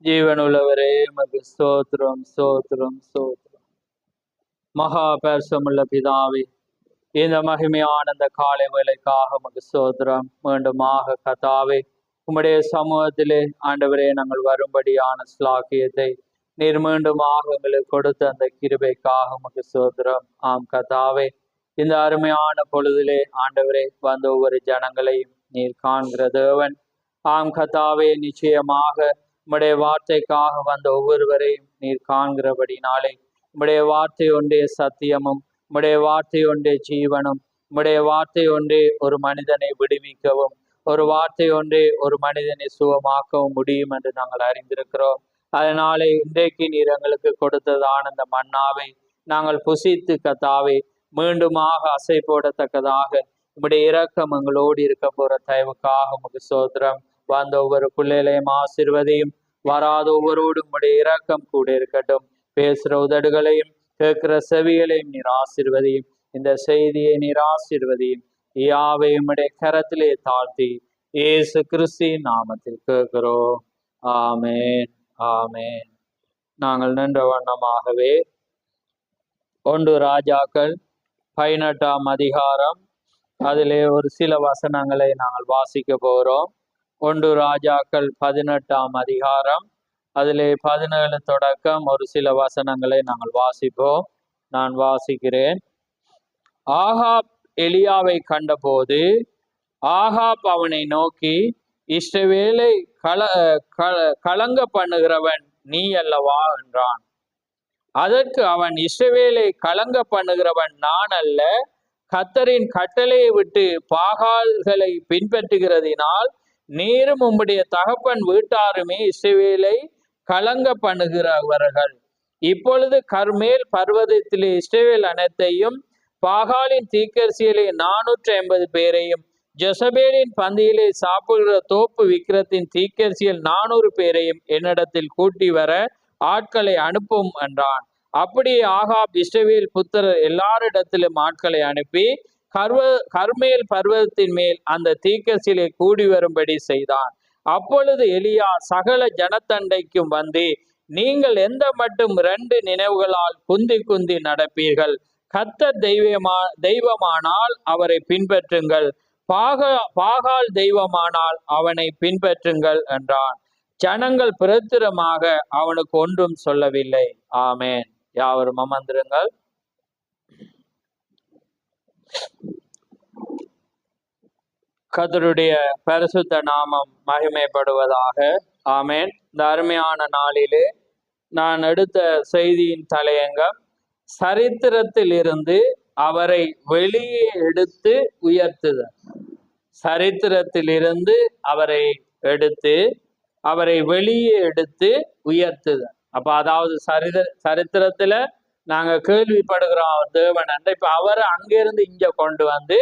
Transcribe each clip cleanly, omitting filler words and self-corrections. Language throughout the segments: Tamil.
ஜீவனுள்ளவரே உமக்கு ஸ்தோத்திரம் ஸ்தோத்திரம் ஸ்தோத்திரம். மகா பரிசுமுள்ள பிதாவே, இந்த மகிமையான இந்த காலை வேளைக்காக உமக்கு ஸ்தோத்திரம். மீண்டுமாக கர்த்தாவே, உம்முடைய சமூகத்திலே ஆண்டவரே நாங்கள் வரும்படியான ஸ்லாக்கியத்தை நீர் மீண்டுமாக எங்களுக்கு கொடுத்த அந்த கிருபைக்காக உமக்கு ஸ்தோத்திரம். ஆம் கர்த்தாவே, இந்த அருமையான பொழுதிலே ஆண்டவரே வந்த ஒவ்வொரு ஜனங்களையும் நீர் காண்கிற தேவன். ஆம் கர்த்தாவே, நிச்சயமாக உம்முடைய வார்த்தைக்காக வந்த ஒவ்வொருவரையும் நீர் காண்கிறபடினாலே உம்முடைய வார்த்தை ஒன்றே சத்தியமும், உம்முடைய வார்த்தை ஒன்றே ஜீவனும், உம்முடைய வார்த்தை ஒன்றே ஒரு மனிதனை விடுவிக்கவும், ஒரு வார்த்தை ஒன்றே ஒரு மனிதனை சுகமாக்கவும் முடியும் என்று நாங்கள் அறிந்திருக்கிறோம். அதனாலே இன்றைக்கு நீர் எங்களுக்கு கொடுத்ததான அந்த மன்னாவை நாங்கள் புசித்து கர்த்தாவே மீண்டுமாக அசை போடத்தக்கதாக உம்முடைய இரக்கம் எங்களோடு இருக்க போற தயவுக்காக உமக்கு ஸ்தோத்திரம். வந்த ஒவ்வொரு பிள்ளைகளையும் ஆசீர்வதியும், வராத ஒவ்வொருவரும் உம்முடைய இரக்கம் கூட இருக்கட்டும். பேசுற உதடுகளையும் கேட்கிற செவிகளையும் நீர் ஆசீர்வதியும். இந்த செய்தியை நீர் ஆசீர்வதியும். யாவை உம்முடைய கரத்திலே தாழ்த்தி இயேசு கிறிஸ்துவின் நாமத்தில் கேட்கிறோம். ஆமேன் ஆமேன். நாங்கள் நின்ற வண்ணமாகவே 1 ராஜாக்கள் 18ஆம் அதிகாரம் அதிலே ஒரு சில வசனங்களை நாங்கள் வாசிக்க போகிறோம். 1 ராஜாக்கள் 18ஆம் அதிகாரம் அதிலே 17 தொடக்கம் ஒரு சில வசனங்களை நாங்கள் வாசிப்போம். நான் வாசிக்கிறேன். ஆகாப் எலியாவை கண்டபோது ஆகாப் அவனை நோக்கி, இஸ்ரவேலை கலங்க பண்ணுகிறவன் நீ அல்லவா என்றான். அதற்கு அவன், இஸ்ரவேலை கலங்க பண்ணுகிறவன் நான் அல்ல, கர்த்தரின் கட்டளையை விட்டு பாகால்களை பின்பற்றுகிறதினால் நீரும் உம்முடைய தகப்பன் வீட்டாருமே இஸ்ரவேலை கலங்க பண்ணுகிறவர்கள். இப்பொழுது கர்மேல் பர்வதத்திலே இஸ்ரவேல் அனைத்தையும், பாகாலின் தீர்க்கதரிசியிலே 450 பேரையும், ஜெசபேலின் பந்தியிலே சாப்பிடுகிற தோப்பு விக்கிரத்தின் தீர்க்கதரிசியில் 400 பேரையும் என்னிடத்தில் கூட்டி வர ஆட்களை அனுப்பும் என்றான். அப்படியே ஆகாப் இஸ்ரவேல் புத்திரர் எல்லாரிடத்திலும் ஆட்களை அனுப்பி கர்மேல் பர்வதத்தின் மேல் அந்த தீர்க்கதரிசியிலே கூடி வரும்படி செய்தான். அப்பொழுது எலியா சகல ஜனத்தண்டைக்கும் வந்து, நீங்கள் எந்த மட்டும் 2 நினைவுகளால் குந்தி குந்தி நடப்பீர்கள்? கர்த்தர் தெய்வமானால் அவரை பின்பற்றுங்கள், பாகால் தெய்வமானால் அவனை பின்பற்றுங்கள் என்றான். ஜனங்கள் பிரத்திரமாக அவனுக்கு ஒன்றும் சொல்லவில்லை. ஆமேன். யாவரும் அமர்ந்திருங்கள். கர்த்தருடைய பரிசுத்த நாமம் மகிமைப்படுவதாக. ஆமேன். இந்த அருமையான நாளிலே நான் எடுத்த செய்தியின் தலையங்கம், சரித்திரத்தில் இருந்து அவரை வெளியே எடுத்து உயர்த்துதல். சரித்திரத்தில் இருந்து அவரை எடுத்து அவரை வெளியே எடுத்து உயர்த்துதல். அப்ப அதாவது சரித்திரத்துல நாங்க கேள்விப்படுகிறோம் தேவன் என்ற, இப்ப அவரை அங்கிருந்து இங்க கொண்டு வந்து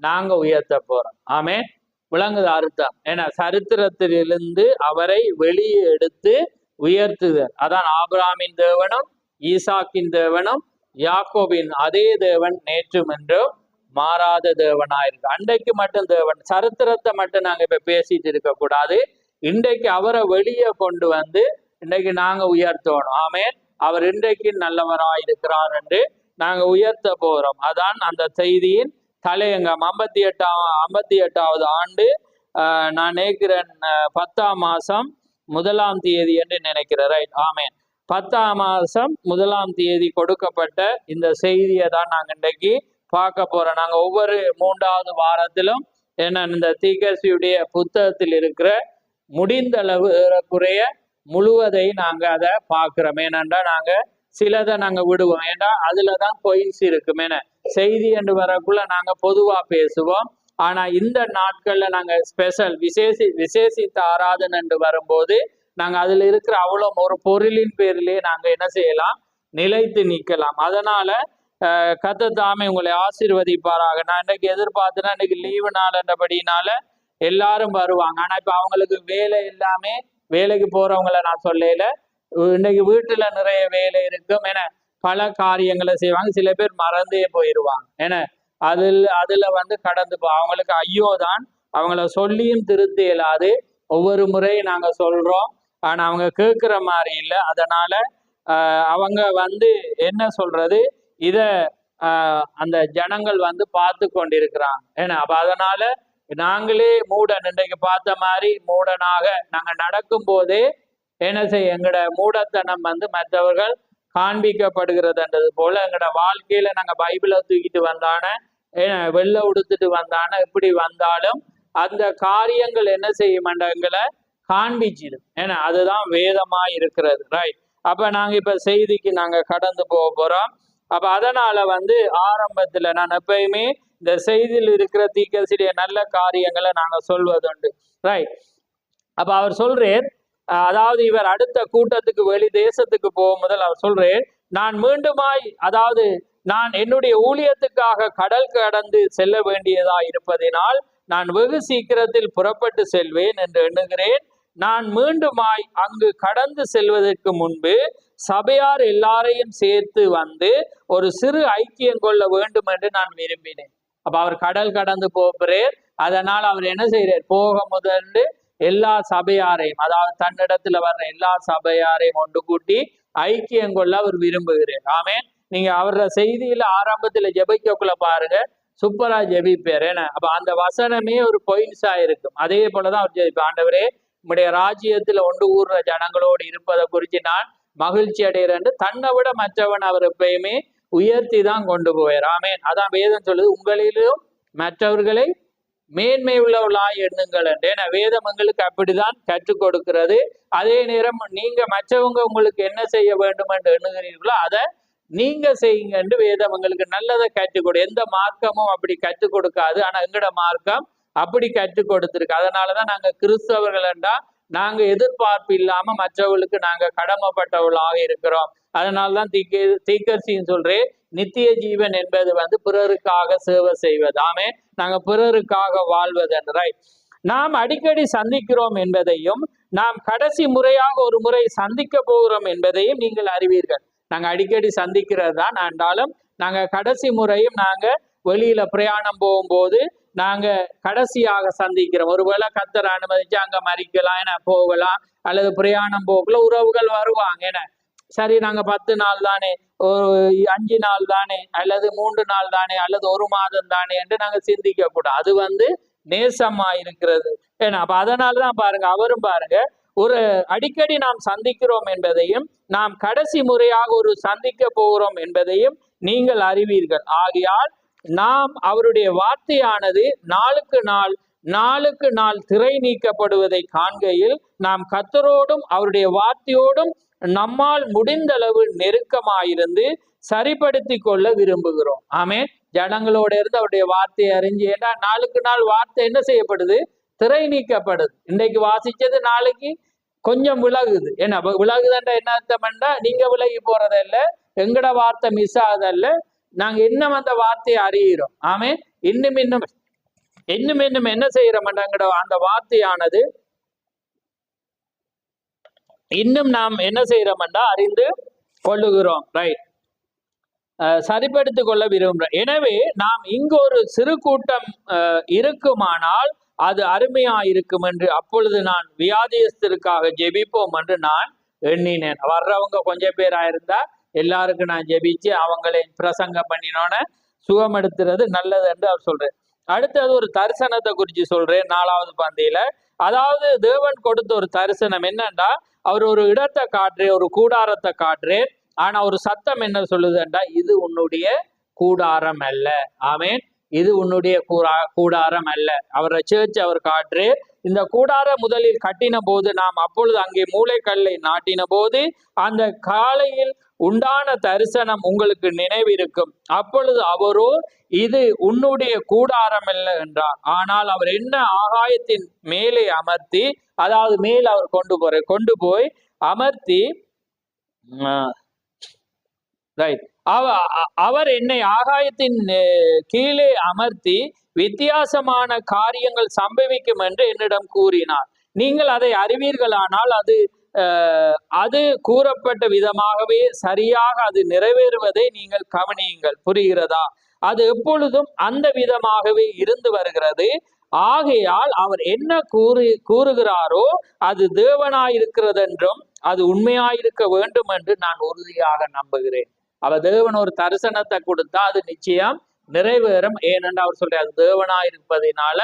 நாங்க உயர்த்த போறோம். ஆமேன். விளங்குது அர்த்தம்? ஏன்னா சரித்திரத்திலிருந்து அவரை வெளியே எடுத்து உயர்த்துதல். அதான் ஆபிரகாமின் தேவனும் ஈசாக்கின் தேவனும் யாக்கோபின் அதே தேவன் நேற்றும் என்றும் மாறாத தேவனாயிருக்கு. அன்றைக்கு மட்டும் தேவன், சரித்திரத்தை மட்டும் நாங்க இப்ப பேசிட்டு இருக்க கூடாது. இன்றைக்கு அவரை வெளியே கொண்டு வந்து இன்றைக்கு நாங்க உயர்த்தணும். ஆமேன். அவர் இன்றைக்கு நல்லவராயிருக்கிறார் என்று நாங்க உயர்த்த போறோம். அதான் அந்த செய்தியின் தலையங்கம். 58வது ஆண்டு நான் நினைக்கிறேன் 10ஆம் மாசம் 1ஆம் தேதி என்று நினைக்கிறேன். ரைட். ஆமேன். 10ஆம் மாசம் 1ஆம் தேதி கொடுக்கப்பட்ட இந்த செய்தியை தான் நாங்க இன்றைக்கு பார்க்க போறோம். நாங்க ஒவ்வொரு 3வது வாரத்திலும் என்ன இந்த தீர்க்கதரிசியுடைய புத்தகத்தில் இருக்கிற முடிந்தளவு ஏறக்குறைய முழுவதை நாங்க அதை பார்க்கிறோம். ஏனென்றா நாங்க சிலதை நாங்க விடுவோம். ஏன்னா அதுலதான் பொய்ஸ் இருக்கும். ஏன்னா செய்தி என்று வரக்குள்ள நாங்க பொதுவா பேசுவோம். ஆனா இந்த நாட்கள்ல நாங்க ஸ்பெஷல் விசேஷித்த ஆராதனை என்று வரும்போது நாங்க அதுல இருக்கிற அவ்வளவு ஒரு பொருளின் பேரிலேயே நாங்க என்ன செய்யலாம், நிலைத்து நிக்கலாம். அதனால கர்த்தர் தாமே உங்களை ஆசீர்வதிப்பாராக. நான் இன்னைக்கு எதிர்பார்த்தேன்னா இன்னைக்கு லீவு நாள் என்றபடினால எல்லாரும் வருவாங்க. ஆனா இப்ப அவங்களுக்கு வேலை எல்லாமே, வேலைக்கு போறவங்களை நான் சொல்லல, இன்னைக்கு வீட்டுல நிறைய வேலை இருக்கும். ஏன்னா பல காரியங்களை செய்வாங்க. சில பேர் மறந்தே போயிடுவாங்க. ஏன்னா அதுல வந்து கடந்து அவங்களுக்கு ஐயோ தான், அவங்கள சொல்லியும் திருத்த இயலாது. ஒவ்வொரு முறையும் நாங்க சொல்றோம், ஆனா அவங்க கேட்கிற மாதிரி இல்லை. அதனால அவங்க வந்து என்ன சொல்றது, இத அந்த ஜனங்கள் வந்து பார்த்து கொண்டிருக்கிறாங்க. ஏன்னா அப்ப அதனால நாங்களே மூடன், இன்றைக்கு பார்த்த மாதிரி மூடனாக நாங்க நடக்கும் போதே என்ன செய்ய, எங்கட மூடத்தனம் வந்து மற்றவர்கள் காண்பிக்கப்படுகிறதுன்றது போல எங்கட வாழ்க்கையில நாங்க பைபிளை தூக்கிட்டு வந்தான, வெள்ளை உடுத்துட்டு வந்தான, இப்படி வந்தாலும் அந்த காரியங்கள் என்ன செய்யும், எங்களை காண்பிச்சிடும். ஏன்னா அதுதான் வேதமா இருக்கிறது. ரைட். அப்ப நாங்க இப்ப செய்திக்கு நாங்க கடந்து போக போறோம். அப்ப அதனால வந்து ஆரம்பத்துல நான் எப்பயுமே இந்த செய்தியில் இருக்கிற தீர்க்கதரிசியுடைய நல்ல காரியங்களை நாங்க சொல்வதுண்டு. ரைட். அப்ப அவர் சொல்றேன், அதாவது இவர் அடுத்த கூட்டத்துக்கு வெளி தேசத்துக்கு போகும் முதல் அவர் சொல்றேன், நான் மீண்டுமாய், அதாவது நான் என்னுடைய ஊழியத்துக்காக கடல் கடந்து செல்ல வேண்டியதா இருப்பதினால் நான் வெகு சீக்கிரத்தில் புறப்பட்டு செல்வேன் என்று எண்ணுகிறேன். நான் மீண்டுமாய் அங்கு கடந்து செல்வதற்கு முன்பு சபையார் எல்லாரையும் சேர்த்து வந்து ஒரு சிறு ஐக்கியம் கொள்ள வேண்டும் என்று நான் விரும்பினேன். அப்ப அவர் கடல் கடந்து போகிறார். அதனால் அவர் என்ன செய்யறார், போக முதல்ல எல்லா சபையாரையும், அதாவது தன்னிடத்துல வர்ற எல்லா சபையாரையும் ஒன்று கூட்டி ஐக்கியம் கொள்ள அவர் விரும்புகிறார். ஆமேன். நீங்க அவரோட செய்தியில ஆரம்பத்துல ஜெபிக்கக்குள்ள பாருங்க, சூப்பரா ஜெபிப்பார். ஏன்னா அப்ப அந்த வசனமே ஒரு பொயின்ஸா இருக்கும். அதே போலதான் அவர் ஜெபிப்பார். ஆண்டவரே, நம்முடைய ராஜ்யத்துல ஒன்று ஊர்ற ஜனங்களோடு இருப்பதை குறித்து நான் மகிழ்ச்சி அடைகிறேன். தன்னை விட மற்றவன் அவர் எப்பயுமே உயர்த்தி தான் கொண்டு போவார். ஆமேன். அதான் வேதம் சொல்லுது, உங்களிலும் மற்றவர்களை மேன்மை உள்ளவர்களாய் எண்ணுங்கள் என்று. ஏன்னா வேதம் எங்களுக்கு அப்படிதான் கற்றுக் கொடுக்கிறது. அதே நேரம் நீங்க மற்றவங்க உங்களுக்கு என்ன செய்ய வேண்டும் என்று எண்ணுகிறீர்களோ அதை நீங்க செய்யுங்க என்று வேதம் எங்களுக்கு நல்லதை கற்றுக் கொடு. எந்த மார்க்கமும் அப்படி கற்றுக் கொடுக்காது. ஆனா எங்கட மார்க்கம் அப்படி கற்றுக் கொடுத்திருக்கு. அதனாலதான் நாங்க கிறிஸ்தவர்கள் என்றா நாங்க எதிர்பார்ப்பு இல்லாம மற்றவர்களுக்கு நாங்க கடமைப்பட்டவர்களாக இருக்கிறோம். அதனால்தான் தீர்க்கதரிசின்னு சொல்றேன், நித்திய ஜீவன் என்பது வந்து பிறருக்காக சேவை செய்வது. ஆமே, நாங்க பிறருக்காக வாழ்வது என்ற. நாம் அடிக்கடி சந்திக்கிறோம் என்பதையும் நாம் கடைசி முறையாக ஒரு முறை சந்திக்க போகிறோம் என்பதையும் நீங்கள் அறிவீர்கள். நாங்க அடிக்கடி சந்திக்கிறது தான், ஆனாலும் நாங்க கடைசி முறையும் நாங்க வெளியில பிரயாணம் போகும்போது நாங்க கடைசியாக சந்திக்கிறோம். ஒருவேளை கர்த்தர் அனுமதிச்சு அங்க மறிக்கலாம், என போகலாம், அல்லது பிரயாணம் போகல உறவுகள் வருவாங்க. என சரி நாங்க 10 நாள் தானே, ஒரு 5 நாள் தானே, அல்லது 3 நாள் தானே, அல்லது 1 மாதம் தானே என்று நாங்க சிந்திக்க கூடாது. அது வந்து நேசமா இருக்கிறது. ஏன்னா அப்ப அதனாலதான் பாருங்க, அவரும் பாருங்க, ஒரு அடிக்கடி நாம் சந்திக்கிறோம் என்பதையும் நாம் கடைசி முறையாக ஒரு சந்திக்க போகிறோம் என்பதையும் நீங்கள் அறிவீர்கள். ஆகையால் நாம் அவருடைய வார்த்தையானது நாளுக்கு நாள் திரை நீக்கப்படுவதை காண்கையில் நாம் கர்த்தரோடும் அவருடைய வார்த்தையோடும் நம்மால் முடிந்தளவு நெருக்கமாயிருந்து சரிப்படுத்தி கொள்ள விரும்புகிறோம். ஆமே, ஜனங்களோட இருந்து அவருடைய வார்த்தையை அறிஞ்சு, ஏன்னா நாளுக்கு நாள் வார்த்தை என்ன செய்யப்படுது, திரை நீக்கப்படுது. இன்றைக்கு வாசிச்சது நாளைக்கு கொஞ்சம் விலகுது. என்ன விலகுதுன்ற என்ன அர்த்தம்னா, நீங்க விலகி போறதில்ல, எங்கட வார்த்தை மிஸ் ஆகுதல்ல, நாங்க இன்னும் அந்த வார்த்தையை அறிகிறோம். ஆமே, இன்னும் என்ன செய்யறோம்டா, அந்த வார்த்தையானது இன்னும் நாம் என்ன செய்யறோம்டா அறிந்து கொள்ளுகிறோம். ரைட். சரிப்படுத்திக் கொள்ள விரும்புகிறோம். எனவே நாம் இங்கு ஒரு சிறு கூட்டம் இருக்குமானால் அது அருமையா இருக்கும் என்று அப்பொழுது நான் வியாதியஸ்தருக்காக ஜெபிப்போம் என்று நான் எண்ணினேன். வர்றவங்க கொஞ்சம் பேரா இருந்தா எல்லாருக்கும் நான் ஜெபிச்சு அவங்களை பிரசங்கம் பண்ணினோன சுகம் எடுத்துறது நல்லது என்று அவர் சொல்றேன். அடுத்தது ஒரு தரிசனத்தை குறித்து சொல்றேன் 4வது பந்தியில. அதாவது தேவன் கொடுத்த ஒரு தரிசனம் என்னன்னா, அவர் ஒரு இடத்தை காட்டுறேன், ஒரு கூடாரத்தை காட்டுறேன். ஆனா ஒரு சத்தம் என்ன சொல்லுதுன்றா, இது உன்னுடைய கூடாரம் அல்ல. ஆமேன், இது உன்னுடைய கூடாரம் அல்ல. அவரை சேர்ச்சு அவர் காற்று. இந்த கூடாரம் முதலில் கட்டின போது நாம் அப்பொழுது அங்கே மூளைக்கல்லை நாட்டின போது அந்த காலையில் உண்டான தரிசனம் உங்களுக்கு நினைவிருக்கும். அப்பொழுது அவரோ இது உன்னுடைய கூடாரம் அல்ல என்றார். ஆனால் அவர் என்ன ஆகாயத்தின் மேலே அமர்த்தி, அதாவது மேல் அவர் கொண்டு போய் அமர்த்தி, ரைட், அவர் என்னை ஆகாயத்தின் கீழே அமர்த்தி வித்தியாசமான காரியங்கள் சம்பவிக்கும் என்று என்னிடம் கூறினார். நீங்கள் அதை அறிவீர்களானால் அது கூறப்பட்ட விதமாகவே சரியாக அது நிறைவேறுவதை நீங்கள் கவனியுங்கள். புரிகிறதா? அது எப்பொழுதும் அந்த விதமாகவே இருந்து வருகிறது. ஆகையால் அவர் என்ன கூறுகிறாரோ அது தேவனாயிருக்கிறது என்றும் அது உண்மையாயிருக்க வேண்டும் என்று நான் உறுதியாக நம்புகிறேன். அவர் தேவன் ஒரு தரிசனத்தை கொடுத்தா அது நிச்சயம் நிறைவேறும். ஏனென்று அவர் சொல்ற அது தேவனாயிருப்பதினால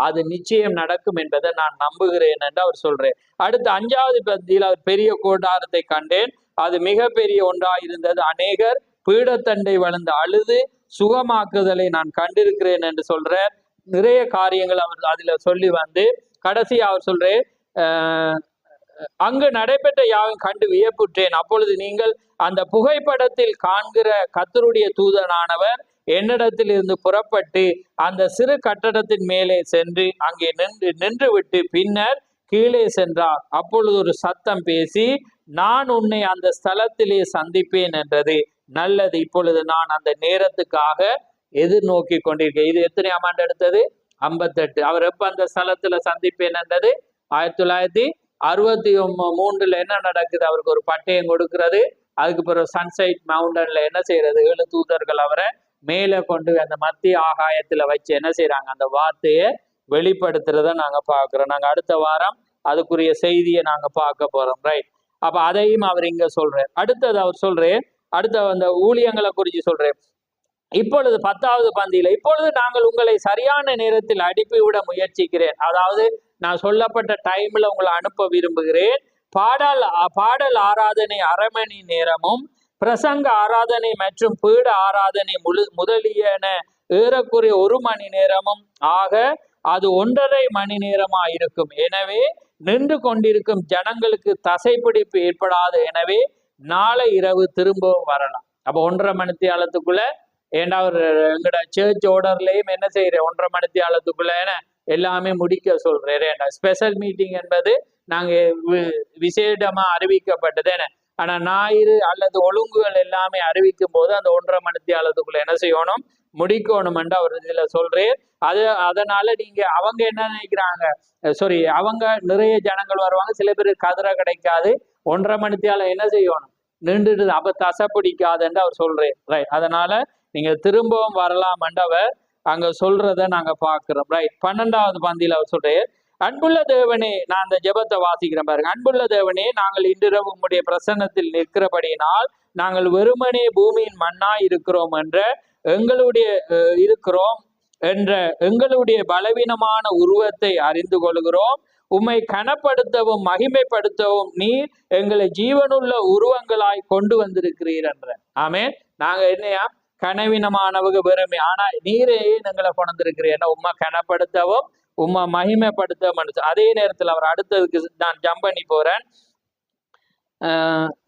அது நிச்சயம் நடக்கும் என்பதை நான் நம்புகிறேன் என்று அவர் சொல்றேன். அடுத்து 5வது பந்தியில் அவர் பெரிய கூடாரத்தை கண்டேன், அது மிகப்பெரிய ஒன்றாயிருந்தது, அநேகர் பீடத்தண்டை வளர்ந்து அழுது சுகமாக்குதலை நான் கண்டிருக்கிறேன் என்று சொல்றார். நிறைய காரியங்கள் அவர் அதுல சொல்லி வந்து கடைசி அவர் சொல்றேன், அங்கு நடைபெற்ற யாவும் கண்டு வியப்புற்றேன். அப்பொழுது நீங்கள் அந்த புகைப்படத்தில் காண்கிற கர்த்தருடைய தூதனானவர் என்னிடத்தில் இருந்து புறப்பட்டு அந்த சிறு கட்டடத்தின் மேலே சென்று அங்கே நின்று விட்டு பின்னர் கீழே சென்றார். அப்பொழுது ஒரு சத்தம் பேசி, நான் உன்னை அந்த ஸ்தலத்திலே சந்திப்பேன் என்றது. நல்லது, இப்பொழுது நான் அந்த நேரத்துக்காக எதிர்நோக்கி கொண்டிருக்கேன். இது எத்தனையாம் ஆண்டு எடுத்தது? 58. அவர் எப்ப அந்த ஸ்தலத்துல சந்திப்பேன் என்றது? 1963 என்ன நடக்குது? அவருக்கு ஒரு பட்டயம் கொடுக்கிறது. அதுக்கு பிறகு சன்சைட் மவுண்டன்ல என்ன செய்யறது? 7 தூதர்கள் அவரை மேலே கொண்டு அந்த மத்திய ஆகாயத்துல வச்சு என்ன செய்யறாங்க? அந்த வார்த்தையை வெளிப்படுத்துறத நாங்க பாக்குறோம். நாங்க அடுத்த வாரம் அதுக்குரிய செய்தியை நாங்க பார்க்க போறோம். ரைட். அப்ப அதையும் அவர் இங்க சொல்றார். அடுத்தது அவர் சொல்றேன், அடுத்த அந்த ஊழியங்களை குறித்து சொல்றேன். இப்பொழுது 10வது பந்தியில, இப்பொழுது நாங்கள் உங்களை சரியான நேரத்தில் அனுப்பிவிட முயற்சிக்கிறேன். அதாவது நான் சொல்லப்பட்ட டைம்ல உங்களை அனுப்ப விரும்புகிறேன். பாடல் ஆராதனை 1/2 மணி நேரமும், பிரசங்க ஆராதனை மற்றும் பீட ஆராதனை முதலியன ஏறக்குறைய 1 மணி நேரமும் ஆக அது 1.5 மணி நேரமா இருக்கும். எனவே நின்று கொண்டிருக்கும் ஜனங்களுக்கு தசைப்பிடிப்பு ஏற்படாது. எனவே நாளை இரவு திரும்பவும் வரலாம். அப்ப 1.5 மணித்தியாலத்துக்குள்ள, ஏண்டா ஒரு எங்கட சர்ச் ஓர்டர்லயும் என்ன செய்யறேன், 1.5 மணித்தியாலத்துக்குள்ள எல்லாமே முடிக்க சொல்றேன். ஸ்பெஷல் மீட்டிங் என்பது நாங்க விசேடமா அறிவிக்கப்பட்டது. ஆனா ஞாயிறு அல்லது ஒழுங்குகள் எல்லாமே அறிவிக்கும் போது அந்த 1.5 மணித்தியாலத்துக்குள்ள என்ன செய்யணும், முடிக்கணும் என்று அவர் இதுல சொல்றேன். அதனால நீங்க அவங்க என்ன நினைக்கிறாங்க, அவங்க நிறைய ஜனங்கள் வருவாங்க, சில பேர் கதிரை கிடைக்காது, 1.5 மணித்தியாலம் என்ன செய்யணும், நின்றுட்டு அப்ப தசை பிடிக்காதுன்னு அவர் சொல்றேன். ரைட். அதனால நீங்க திரும்பவும் வரலாம் என்று அவர் அங்க சொல்றத நாங்க பாக்குறோம். ரைட். 12வது பந்தியில அவர் சொல்றேன், அன்புள்ள தேவனே, நான் அந்த ஜெபத்தை வாசிக்கிறேன் பாருங்க. அன்புள்ள தேவனே, நாங்கள் இன்றிரவு உம்முடைய பிரசன்னத்தில் நிற்கிறபடியினால் நாங்கள் வெறுமனே பூமியின் மண்ணாய் இருக்கிறோம் என்ற எங்களுடைய பலவீனமான உருவத்தை அறிந்து கொள்கிறோம். உம்மை கனப்படுத்தவும் மகிமைப்படுத்தவும் நீர் எங்களை ஜீவனுள்ள உருவங்களாய் கொண்டு வந்திருக்கிறீர் என்ற. ஆமென். நாங்க என்னையா கனவீனமானவங்க வெறுமை, ஆனா நீரே எங்களை கொண்டிருக்கிறீர். உம்மை கனப்படுத்தவும் உம்மை மகிமைப்படுத்தவும். அதே நேரத்தில் அவர் அடுத்ததுக்கு நான் ஜம்ப் பண்ணி போறேன்.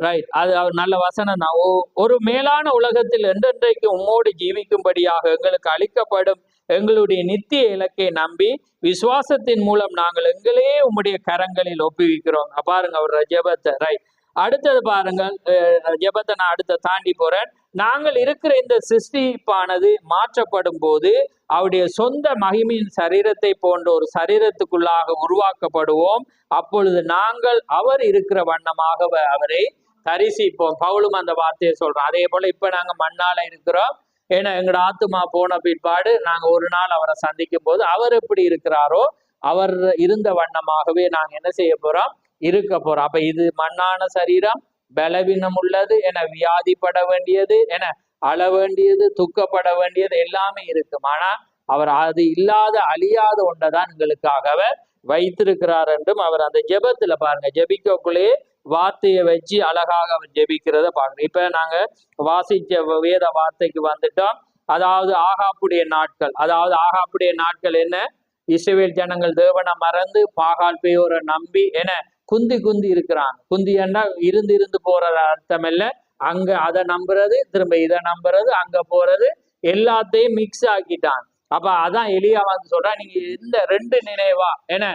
ரைட். அது அவர் நல்ல வசனம் தான். ஒரு மேலான உலகத்தில் என்றென்றைக்கு உம்மோடு ஜீவிக்கும்படியாக எங்களுக்கு அளிக்கப்படும் எங்களுடைய நித்திய இலக்கை நம்பி விசுவாசத்தின் மூலம் நாங்கள் எங்களே உம்முடைய கரங்களில் ஒப்புவிக்கிறோம். பாருங்க அவர் ஜெபத்தை. ரைட். அடுத்தது பாருங்கள், ஜெபத்தை நான் அடுத்த தாண்டி போறேன். நாங்கள் இருக்கிற இந்த சிருஷ்டிப்பானது மாற்றப்படும் போது அவருடைய சொந்த மகிமையின் சரீரத்தை போன்ற ஒரு சரீரத்துக்குள்ளாக உருவாக்கப்படுவோம். அப்பொழுது நாங்கள் அவர் இருக்கிற வண்ணமாக அவரை தரிசிப்போம். பவுலும் அந்த வார்த்தையை சொல்றோம். அதே போல இப்ப நாங்க மண்ணால இருக்கிறோம். ஏன்னா எங்களோட ஆத்துமா போன பிற்பாடு நாங்க ஒரு நாள் அவரை சந்திக்கும் போது அவர் எப்படி இருக்கிறாரோ அவர் இருந்த வண்ணமாகவே நாங்க என்ன செய்ய போறோம், இருக்க போறோம். அப்ப இது மண்ணான சரீரம், பலவீனம் உள்ளது, என வியாதிப்பட வேண்டியது, என அழ வேண்டியது, துக்கப்பட வேண்டியது எல்லாமே இருக்கும். ஆனா அவர் அது இல்லாத அழியாத ஒன்றைதான் எங்களுக்காக அவர் வைத்திருக்கிறார் என்றும் அவர் அந்த ஜெபத்துல பாருங்க, ஜெபிக்கக்குள்ளேயே வார்த்தையை வச்சு அழகாக அவர் ஜெபிக்கிறத பாருங்க. இப்ப நாங்க வாசிச்ச வேத வார்த்தைக்கு வந்துட்டோம். அதாவது ஆகாப்புடைய நாட்கள். அதாவது ஆகாப்புடைய நாட்கள் என்ன, இஸ்ரவேல் ஜனங்கள் தேவனை மறந்து பாகால் பேயோரை நம்பி என குந்தி இருக்கிறாங்க. குந்தி என்றா இருந்து போற அர்த்தம் இல்ல, அங்க அதை நம்புறது, திரும்ப இதை நம்புறது, அங்க போறது, எல்லாத்தையும் மிக்ஸ் ஆக்கிட்டான். அப்ப அதான் எலியா வந்து சொல்றா, நீங்க இந்த 2 நினைவா என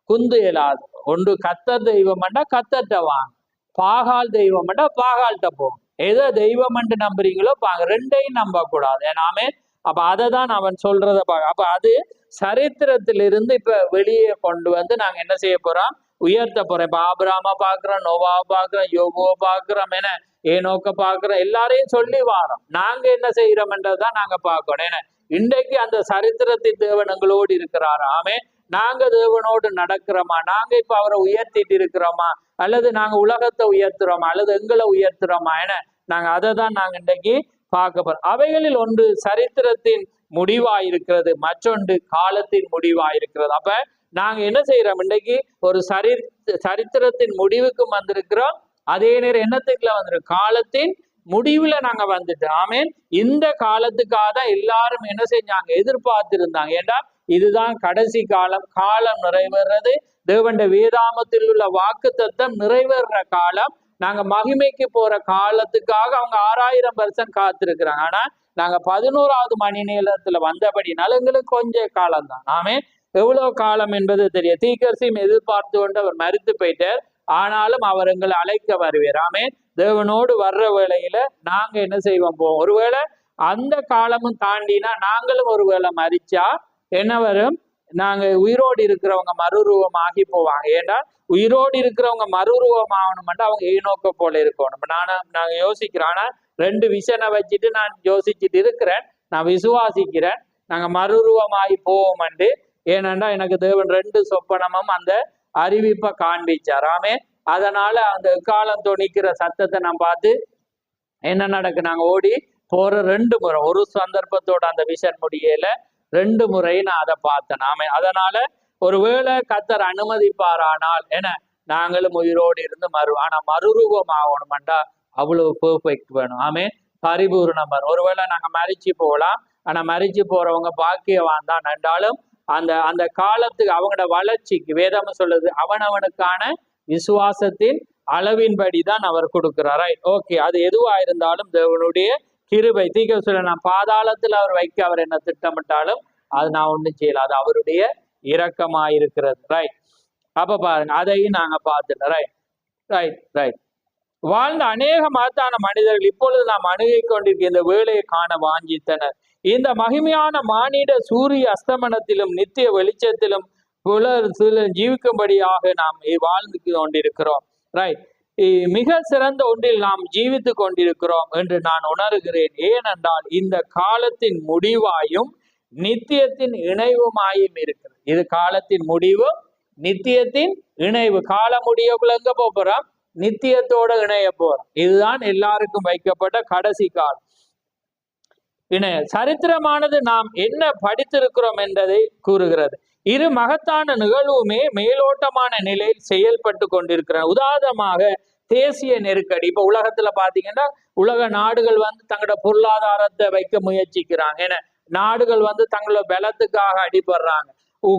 குந்து இயலாது. ஒன்று கத்தர் தெய்வம் என்றா கத்தர்கிட்ட வாங்க, பாகால் தெய்வம் என்றா பாகால்கிட்ட போங்க. எதை தெய்வம் என்று நம்புறீங்களோ பாங்க, 2ஐயும் நம்ப கூடாது. ஏனாமே அப்ப அதை தான் அவன் சொல்றத பாக்க. அப்ப அது சரித்திரத்திலிருந்து இப்ப வெளியே கொண்டு வந்து நாங்க என்ன செய்ய போறோம், உயர்த்த போறோம். இப்ப ஆபிரகாமை பாக்குறோம், நோவாவை பாக்குறோம், யோபுவை பாக்குறோம், என்ன ஏனோக்க பாக்குறோம், எல்லாரையும் சொல்லி வாரோம். நாங்க என்ன செய்யறோம் என்றதான் நாங்க பார்க்கணும். ஏன்னா இன்றைக்கு அந்த சரித்திரத்தின் தேவன் எங்களோடு இருக்கிறார். ஆமே. நாங்க தேவனோடு நடக்கிறோமா? நாங்க இப்ப அவரை உயர்த்திட்டு இருக்கிறோமா? அல்லது நாங்க உலகத்தை உயர்த்துறோமா? அல்லது எங்களை உயர்த்துறோமா? என நாங்க அதை தான் நாங்க இன்றைக்கு பார்க்க போறோம். அவைகளில் ஒன்று சரித்திரத்தின் முடிவாயிருக்கிறது, மற்றொன்று காலத்தின் முடிவாயிருக்கிறது. அப்ப நாங்க என்ன செய்யறோம்? இன்றைக்கு ஒரு சரித்திரத்தின் முடிவுக்கும் வந்திருக்கிறோம், அதே நேரம் என்னத்துக்குள்ள வந்திருக்கோம்? காலத்தின் முடிவுல நாங்க வந்துட்டோம். ஆமேன். இந்த காலத்துக்காக தான் எல்லாரும் என்ன செஞ்சாங்க? எதிர்பார்த்திருந்தாங்க. ஏண்டா இதுதான் கடைசி காலம், காலம் நிறைவேறது, தேவண்ட வேதாமத்தில் உள்ள வாக்கு தத்தம் நிறைவேற காலம், நாங்க மகிமைக்கு போற காலத்துக்காக அவங்க 6000 வருஷம் காத்திருக்கிறாங்க. ஆனா நாங்க 11வது மணி நேரத்துல வந்தபடினால எங்களுக்கு கொஞ்சம் காலம் தான். ஆமே. எவ்வளவு காலம் என்பது தெரியும். தீர்க்கதரிசியும் எதிர்பார்த்து கொண்டு அவர் மரித்து போயிட்டார். ஆனாலும் அவர் எங்களை அழைக்க வருவார். ஆமே. தேவனோடு வர்ற வேளையில நாங்க என்ன செய்வோம்? போவோம். ஒருவேளை அந்த காலமும் தாண்டினா நாங்களும் ஒருவேளை மரிச்சா என்ன வரும்? நாங்க உயிரோடு இருக்கிறவங்க மறுரூபம் ஆகி போவாங்க. ஏன்னா உயிரோடு இருக்கிறவங்க மறுரூபம் ஆகணும்னா அவங்க ஏனோக்க போல இருக்கணும். நாங்க யோசிக்கிறோம். ஆனா 2 விஷனை வச்சுட்டு நான் யோசிச்சுட்டு இருக்கிறேன். நான் விசுவாசிக்கிறேன் நாங்க மறுரூபமாகி போவோம். ஏனென்றா எனக்கு தேவன் 2 சொப்பனமும் அந்த அறிவிப்பை காண்பிச்சாராமே. அதனால அந்த காலம் தொனிக்கிற சத்தத்தை நான் பார்த்து என்ன நடக்கு? நாங்க ஓடி போற 2 முறை, ஒரு சந்தர்ப்பத்தோட அந்த விஷன் முடியல, 2 முறை நான் அதை பார்த்தேன். ஆமே. அதனால ஒருவேளை கர்த்தர் அனுமதிப்பாரானால் என்ன நாங்களும் உயிரோடு இருந்து ஆனா மறுரூபம் ஆகணும்டா அவ்வளவு பெர்ஃபெக்ட் வேணும். ஆமே. பரிபூர்ணம் வரும். ஒருவேளை நாங்க மரிச்சு போகலாம், ஆனா மரிச்சு போறவங்க பாக்கியவான் தான். என்றாலும் அந்த அந்த காலத்துக்கு அவங்களோட வளர்ச்சிக்கு வேதம் சொல்லுது அவனவனுக்கான விசுவாசத்தின் அளவின்படி தான் அவர் கொடுக்கிறார். ஓகே. அது எதுவா இருந்தாலும் தேவனுடைய கிருபை. தீர்க்க சொல்ல நான் பாதாளத்தில் அவர் வைக்க அவர் என்ன திட்டமிட்டாலும் அது நான் ஒண்ணும் செய்யல, அது அவருடைய இரக்கமாயிருக்கிறது. ரைட். அப்ப பாருங்க, அதையும் நாங்க பார்த்துட்டோம். Right right right. வாழ்ந்த அநேக மகத்தான மனிதர்கள் இப்பொழுது நாம் அணுகி கொண்டிருக்க இந்த வேலையை காண வாஞ்சித்தனர். இந்த மகிமையான மானிட சூரிய அஸ்தமனத்திலும் நித்திய வெளிச்சத்திலும் ஜீவிக்கும்படியாக நாம் வாழ்ந்து கொண்டிருக்கிறோம். ரைட். மிக சிறந்த ஒன்றில் நாம் ஜீவித்து கொண்டிருக்கிறோம் என்று நான் உணர்கிறேன். ஏனென்றால் இந்த காலத்தின் முடிவாயும் நித்தியத்தின் இணைவுமாயும் இருக்கிறது. இது காலத்தின் முடிவு, நித்தியத்தின் இணைவு. கால முடிவுக்குள்ள எங்க போறோம்? நித்தியத்தோட இணைய போறோம். இதுதான் எல்லாருக்கும் வைக்கப்பட்ட கடைசி காலம். சரித்திரமானது நாம் என்ன படித்திருக்கிறோம் என்பதை கூறுகிறது. இரு மகத்தான நிகழ்வுமே மேலோட்டமான நிலையில் செயல்பட்டு கொண்டிருக்கிறார். உதாரணமாக தேசிய நெருக்கடி. இப்ப உலகத்துல பாத்தீங்கன்னா உலக நாடுகள் தங்களோட பொருளாதாரத்தை வைக்க முயற்சிக்கிறாங்க. ஏன்னா நாடுகள் தங்களோட பலத்துக்காக அடிபடுறாங்க.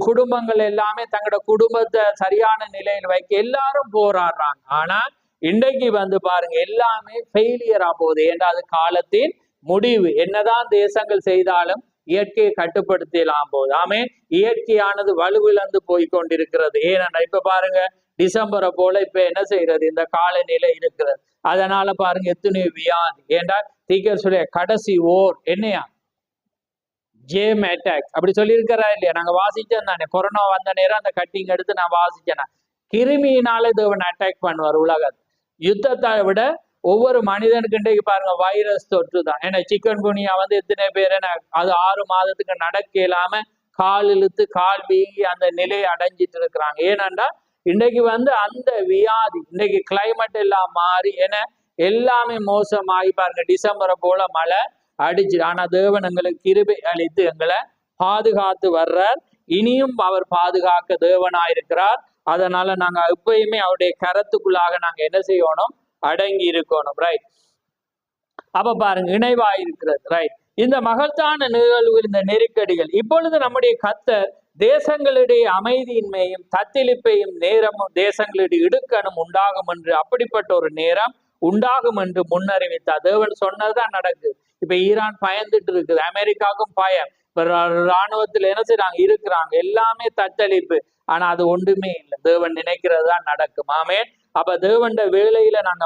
குடும்பங்கள் எல்லாமே தங்களோட குடும்பத்தை சரியான நிலையில் வைக்க எல்லாரும் போராடுறாங்க. ஆனா இன்றைக்கு பாருங்க எல்லாமே ஃபெயிலியரா போகுது. ஏன்னா அது காலத்தின் முடிவு. என்னதான் தேசங்கள் செய்தாலும் இயற்கையை கட்டுப்படுத்தலாம் போது. ஆமே. இயற்கையானது வலுவிழந்து போய்கொண்டிருக்கிறது. ஏன்னா இப்ப பாருங்க டிசம்பரை போல இப்ப என்ன செய்யறது? இந்த காலநிலை இருக்கிறது. அதனால பாருங்க எத்தனை வியாதி. ஏண்டா தீர்க்கதரிசி சொல்ல கடைசி ஓர் என்னையா ஜேம் அட்டாக் அப்படி சொல்லியிருக்கிறா இல்லையா? நாங்க வாசிச்சோம் தானே. கொரோனா வந்த நேரம் அந்த கட்டிங் எடுத்து நான் வாசிச்சேன். கிருமியினால தேவன் அட்டாக் பண்ணுவார் உலகத்தை. யுத்தத்தை விட ஒவ்வொரு மனிதனுக்கு இன்றைக்கு பாருங்க வைரஸ் தொற்று தான். ஏன்னா சிக்கன் குனியா எத்தனை பேர் அது 6 மாதத்துக்கு நடக்க இல்லாம கால் இழுத்து கால் வீங்கி அந்த நிலையை அடைஞ்சிட்டு இருக்கிறாங்க. ஏனண்டா இன்றைக்கு அந்த வியாதி, இன்றைக்கு கிளைமேட் எல்லாம் மாறி ஏன்னா எல்லாமே மோசமாகி பாருங்க டிசம்பரை போல மழை அடிச்சு. ஆனா தேவன் எங்களுக்கு கிருபை அளித்து எங்களை பாதுகாத்து வர்றார். இனியும் அவர் பாதுகாக்க தேவனாயிருக்கிறார். அதனால நாங்க எப்பயுமே அவருடைய கரத்துக்குள்ளாக நாங்க என்ன செய்யணும்? அடங்கி இருக்கணும். ரைட். அப்ப பாருங்க இணைவாயிருக்கிறது. ரைட். இந்த மகத்தான நிகழ்வுகள், இந்த நெருக்கடிகள் இப்பொழுது நம்முடைய கர்த்தர் தேசங்களுடைய அமைதியின்மையும் தத்தளிப்பையும் நேரமும் தேசங்களுடைய இடுக்கணும் உண்டாகும் என்று, அப்படிப்பட்ட ஒரு நேரம் உண்டாகும் என்று முன்னறிவித்தார். தேவன் சொன்னதுதான் நடக்குது. இப்ப ஈரான் பயந்துட்டு இருக்குது, அமெரிக்காவுக்கும் பயம். இப்ப இராணுவத்துல என்ன செய்யறாங்க? இருக்கிறாங்க. எல்லாமே தத்தளிப்பு. ஆனா அது ஒன்றுமே இல்லை. தேவன் நினைக்கிறது தான் நடக்கும். ஆமேன். அப்ப தேவண்ட வேலையில நாங்க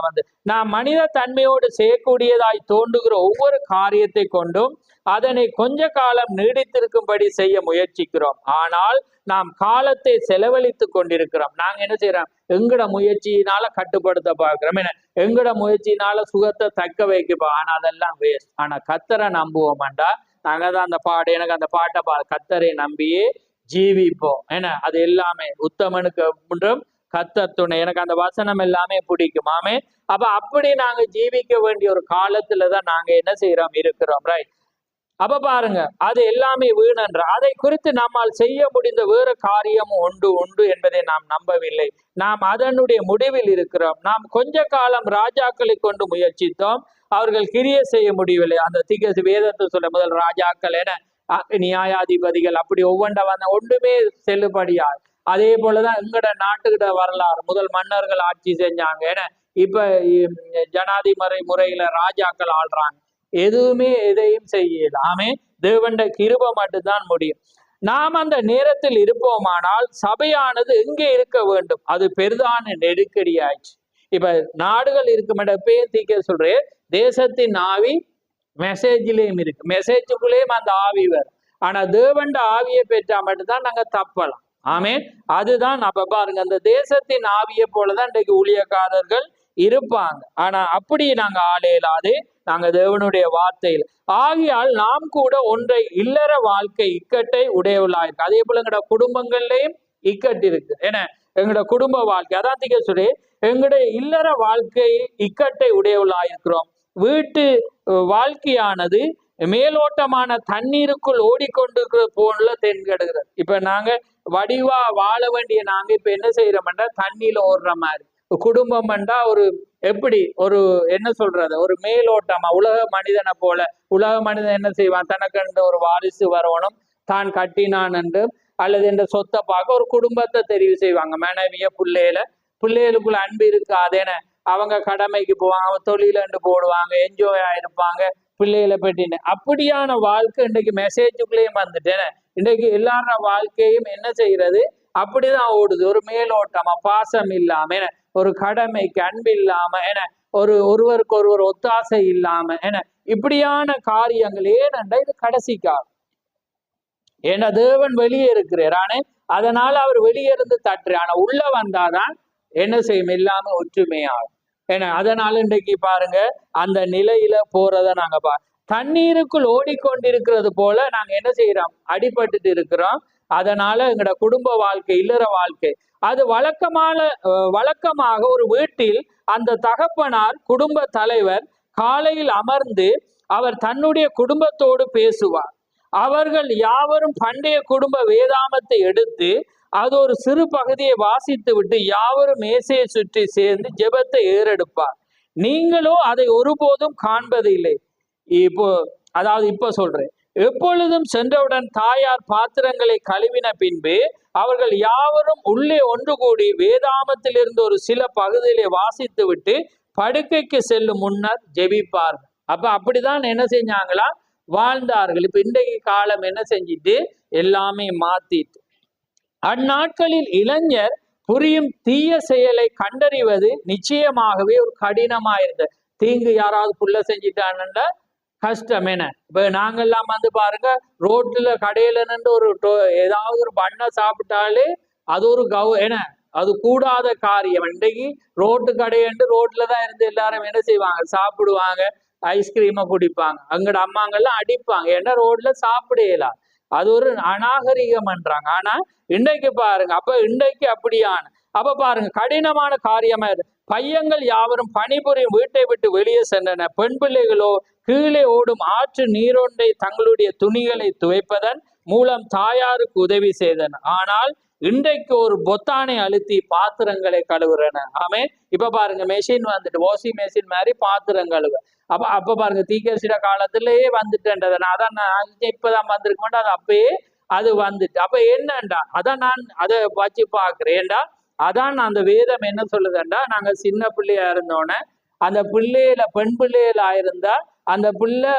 நான் மனித தன்மையோடு செய்யக்கூடியதாய் தோன்றுகிற ஒவ்வொரு காரியத்தை கொண்டும் அதனை கொஞ்ச காலம் நீடித்திருக்கும்படி செய்ய முயற்சிக்கிறோம். ஆனால் நாம் காலத்தை செலவழித்து கொண்டிருக்கிறோம். நாங்க என்ன செய்யறோம்? எங்கட முயற்சியினால கட்டுப்படுத்த பார்க்கிறோம். எங்கட முயற்சியினால சுகத்தை தக்க வைக்கப்பா. ஆனா அதெல்லாம் வேஸ்ட். ஆனா கர்த்தரை நம்புவோம்டா நாங்க தான் அந்த பாட்டு, எனக்கு அந்த பாட்டை கத்தரை நம்பியே ஜீவிப்போம். ஏன்னா அது எல்லாமே உத்தமனுக்கு முன்றும் கத்தர் துணை. எனக்கு அந்த வசனம் எல்லாமே பிடிக்கும். ஆமே. அப்ப அப்படி நாங்க ஜீவிக்க வேண்டிய ஒரு காலத்துலதான் நாங்க என்ன செய்யறோம் இருக்கிறோம். ரைட். அப்ப பாருங்க, அது எல்லாமே வீணன்ற அதை குறித்து நம்மால் செய்ய முடிந்த வேறு காரியமும் உண்டு என்பதை நாம் நம்பவில்லை. நாம் அதனுடைய முடிவில் இருக்கிறோம். நாம் கொஞ்ச காலம் ராஜாக்களை கொண்டு முயற்சித்தோம், அவர்கள் கிரிய செய்ய முடியவில்லை. அந்த வேதத்தை சொல்ல முதல் ராஜாக்கள் என நியாயாதிபதிகள் அப்படி ஒவ்வொன்றை வந்த ஒன்றுமே செல்லுபடியா. அதே போலதான் எங்கட நாட்டுக்கிட்ட வரலாறு, முதல் மன்னர்கள் ஆட்சி செஞ்சாங்க. ஏன்னா இப்ப ஜனாதிபதி முறையில ராஜாக்கள் ஆள்றாங்க, எதுவுமே எதையும் செய்யல. ஆமே. தேவண்ட கிருபை மட்டும்தான் முடியும். நாம் அந்த நேரத்தில் இருப்போமானால் சபையானது எங்கே இருக்க வேண்டும்? அது பெரிதான நெருக்கடி ஆயிடுச்சு. இப்ப நாடுகள் இருக்கும் இடப்பே தீக்க சொல்றேன், தேசத்தின் ஆவி மெசேஜ்லயும் இருக்கு, மெசேஜுக்குள்ளேயும் அந்த ஆவி வரும். ஆனா தேவண்ட ஆவியை பெற்றா மட்டும்தான் நாங்க தப்பலாம். ஆமே. அதுதான் அப்ப பாருங்க, அந்த தேசத்தின் ஆவியை போலதான் இன்றைக்கு ஊழியக்காரர்கள் இருப்பாங்க. ஆனா அப்படி நாங்க ஆளையலாது, நாங்க தேவனுடைய வார்த்தையில் ஆகியால் நாம் கூட ஒன்றை இல்லற வாழ்க்கை இக்கட்டை உடையவளாயிருக்கு. அதே போல எங்களோட குடும்பங்கள்லயும் இக்கட்டு இருக்கு. ஏன்னா எங்களோட குடும்ப வாழ்க்கை அதான் திக சொல்லி எங்களுடைய இல்லற வாழ்க்கை இக்கட்டை உடையவளாயிருக்கிறோம். வீட்டு வாழ்க்கையானது மேலோட்டமான தண்ணீருக்குள் ஓடிக்கொண்டிருக்கிற போல தென்கெடுகிறது. இப்ப நாங்க வடிவா வாழ வேண்டிய நாங்க இப்ப என்ன செய்யறோம்னா தண்ணியில ஓடுற மாதிரி. குடும்பம் என்றா ஒரு எப்படி ஒரு என்ன சொல்றது, ஒரு மேலோட்டமா உலக மனிதனை போல. உலக மனிதன் என்ன செய்வான், தனக்கு ஒரு வாரிசு வரணும், தான் கட்டினான் என்று அல்லது என்ற சொத்தை பார்க்க ஒரு குடும்பத்தை தெரிவு செய்வாங்க. மனைவிய பிள்ளைகளுக்குள்ள அன்பு இருக்காதேன அவங்க கடமைக்கு போவாங்க, தொழிலண்டு போடுவாங்க, என்ஜாய் ஆயிருப்பாங்க, பிள்ளைகளை பெட்டின்னு. அப்படியான வாழ்க்கை இன்றைக்கு மெசேஜுக்குள்ளேயும் வந்துட்டேன். இன்றைக்கு எல்லார வாழ்க்கையும் என்ன செய்யறது, அப்படிதான் ஓடுது. ஒரு மேலோட்டமா பாசம் இல்லாம, ஒரு கடமைக்கு அன்பு இல்லாம, ஒருவருக்கு ஒருவர் ஒத்தாசை இல்லாம, இப்படியான காரியங்கள் ஏனென்றா இது கடைசிக்காக. ஏன்னா தேவன் வெளியே இருக்கிறார், ஆனா அதனால அவர் வெளியே இருந்து தட்டுற, ஆனா உள்ள வந்தாதான் என்ன செய்யும், இல்லாம ஒற்றுமையாகும். ஏன்னா அதனால இன்றைக்கு பாருங்க அந்த நிலையில போறத நாங்க தண்ணீருக்குள் ஓடிக்கொண்டிருக்கிறது போல நாங்க என்ன செய்யறோம், அடிபட்டுட்டு இருக்கிறோம். அதனால எங்களோட குடும்ப வாழ்க்கை, இல்லற வாழ்க்கை அது வழக்கமாக ஒரு வீட்டில் அந்த தகப்பனார் குடும்ப தலைவர் காலையில் அமர்ந்து அவர் தன்னுடைய குடும்பத்தோடு பேசுவார். அவர்கள் யாவரும் பண்டைய குடும்ப வேதாமத்தை எடுத்து அது ஒரு சிறு பகுதியை வாசித்து விட்டு யாவரும் மேசையை சுற்றி சேர்ந்து ஜெபத்தை ஏறெடுப்பார். நீங்களோ அதை ஒருபோதும் காண்பது இல்லை. இப்ப சொல்றேன், எப்பொழுதும் சென்றவுடன் தாயார் பாத்திரங்களை கழுவின பின்பு அவர்கள் யாவரும் உள்ளே ஒன்று கூடி வேதாமத்திலிருந்து ஒரு சில பகுதியிலே வாசித்து விட்டு படுக்கைக்கு செல்லும் முன்னர் ஜெபிப்பார்கள். அப்படிதான் என்ன செஞ்சாங்களா, வாழ்ந்தார்கள். இப்ப இன்றைக்கு காலம் என்ன செஞ்சிட்டு எல்லாமே மாத்திட்டு. அந்நாட்களில் இளைஞர் புரியும் தீய செயலை கண்டறிவது நிச்சயமாகவே ஒரு கடினமாயிருந்த. தீங்கு யாராவது புள்ள செஞ்சிட்டான்னா கஷ்டம். என்ன இப்ப நாங்கெல்லாம் பாருங்க, ரோட்ல கடையில நின்று ஏதாவது ஒரு பண்ணை சாப்பிட்டாலே அது ஒரு அது கூடாத காரியம். இன்றைக்கு ரோட்டு கடையண்டு ரோட்லதான் இருந்து எல்லாரும் என்ன செய்வாங்க, சாப்பிடுவாங்க, ஐஸ்கிரீமை குடிப்பாங்க. அங்கட அம்மாங்கெல்லாம் அடிப்பாங்க, ஏன்னா ரோட்ல சாப்பிடலாம். அது ஒரு அநாகரிகம் பண்றாங்க. ஆனா இன்றைக்கு பாருங்க, இன்றைக்கு அப்படியான பாருங்க கடினமான காரியமா இருக்கு. பையங்கள் யாவரும் பணிபுரியும் வீட்டை விட்டு வெளியே சென்றன. பெண் பிள்ளைகளோ கீழே ஓடும் ஆற்று நீரொன்றை தங்களுடைய துணிகளை துவைப்பதன் மூலம் தாயாருக்கு உதவி செய்தன. ஆனால் இன்றைக்கு ஒரு பொத்தானை அழுத்தி பாத்திரங்களை கழுவுறன. ஆமே. இப்ப பாருங்க மெஷின் வந்துட்டு, வாஷிங் மெஷின் மாதிரி பாத்திரம் கழுவ. அப்ப பாருங்க தீக்கசிட காலத்திலேயே வந்துட்டேன்றத அதான் நான் இப்பதான் வந்திருக்கோம், அது அப்பயே அது வந்துட்டு. என்னண்டா அதான் நான் அதை வச்சு பாக்குறேன்டா. அதான் அந்த வேதம் என்ன சொல்லுதுண்டா, நாங்க சின்ன பிள்ளையா இருந்தோன்னே அந்த பெண் பிள்ளைகளா இருந்தா அந்த பிள்ளை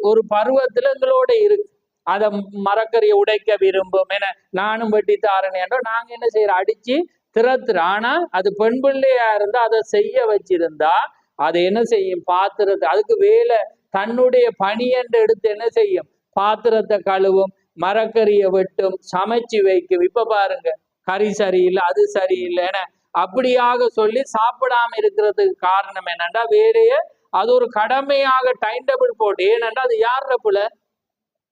ஒரு பருவத்துல எங்களோட இருக்கு. அதை மரக்கறியை உடைக்க விரும்பும், நானும் வெட்டி தாரேன் என்றோ நாங்க என்ன செய்யறோம், அடிச்சு திறத்துறோம். ஆனா அது பெண் பிள்ளையா இருந்தா அதை செய்ய வச்சிருந்தா அது என்ன செய்யும், பாத்திரத்தை அதுக்கு வேலை தன்னுடைய பணி என்று எடுத்து என்ன செய்யும், பாத்திரத்தை கழுவும், மரக்கறியை வெட்டும், சமைச்சு வைக்கும். இப்ப பாருங்க கறி சரியில்லை, அது சரியில்லை, அப்படியாக சொல்லி சாப்பிடாம இருக்கிறதுக்கு காரணம் என்னன்னா வேலைய அது ஒரு கடமையாக டைம் டேபிள் போட்டு. ஏனென்றா அது யார புல,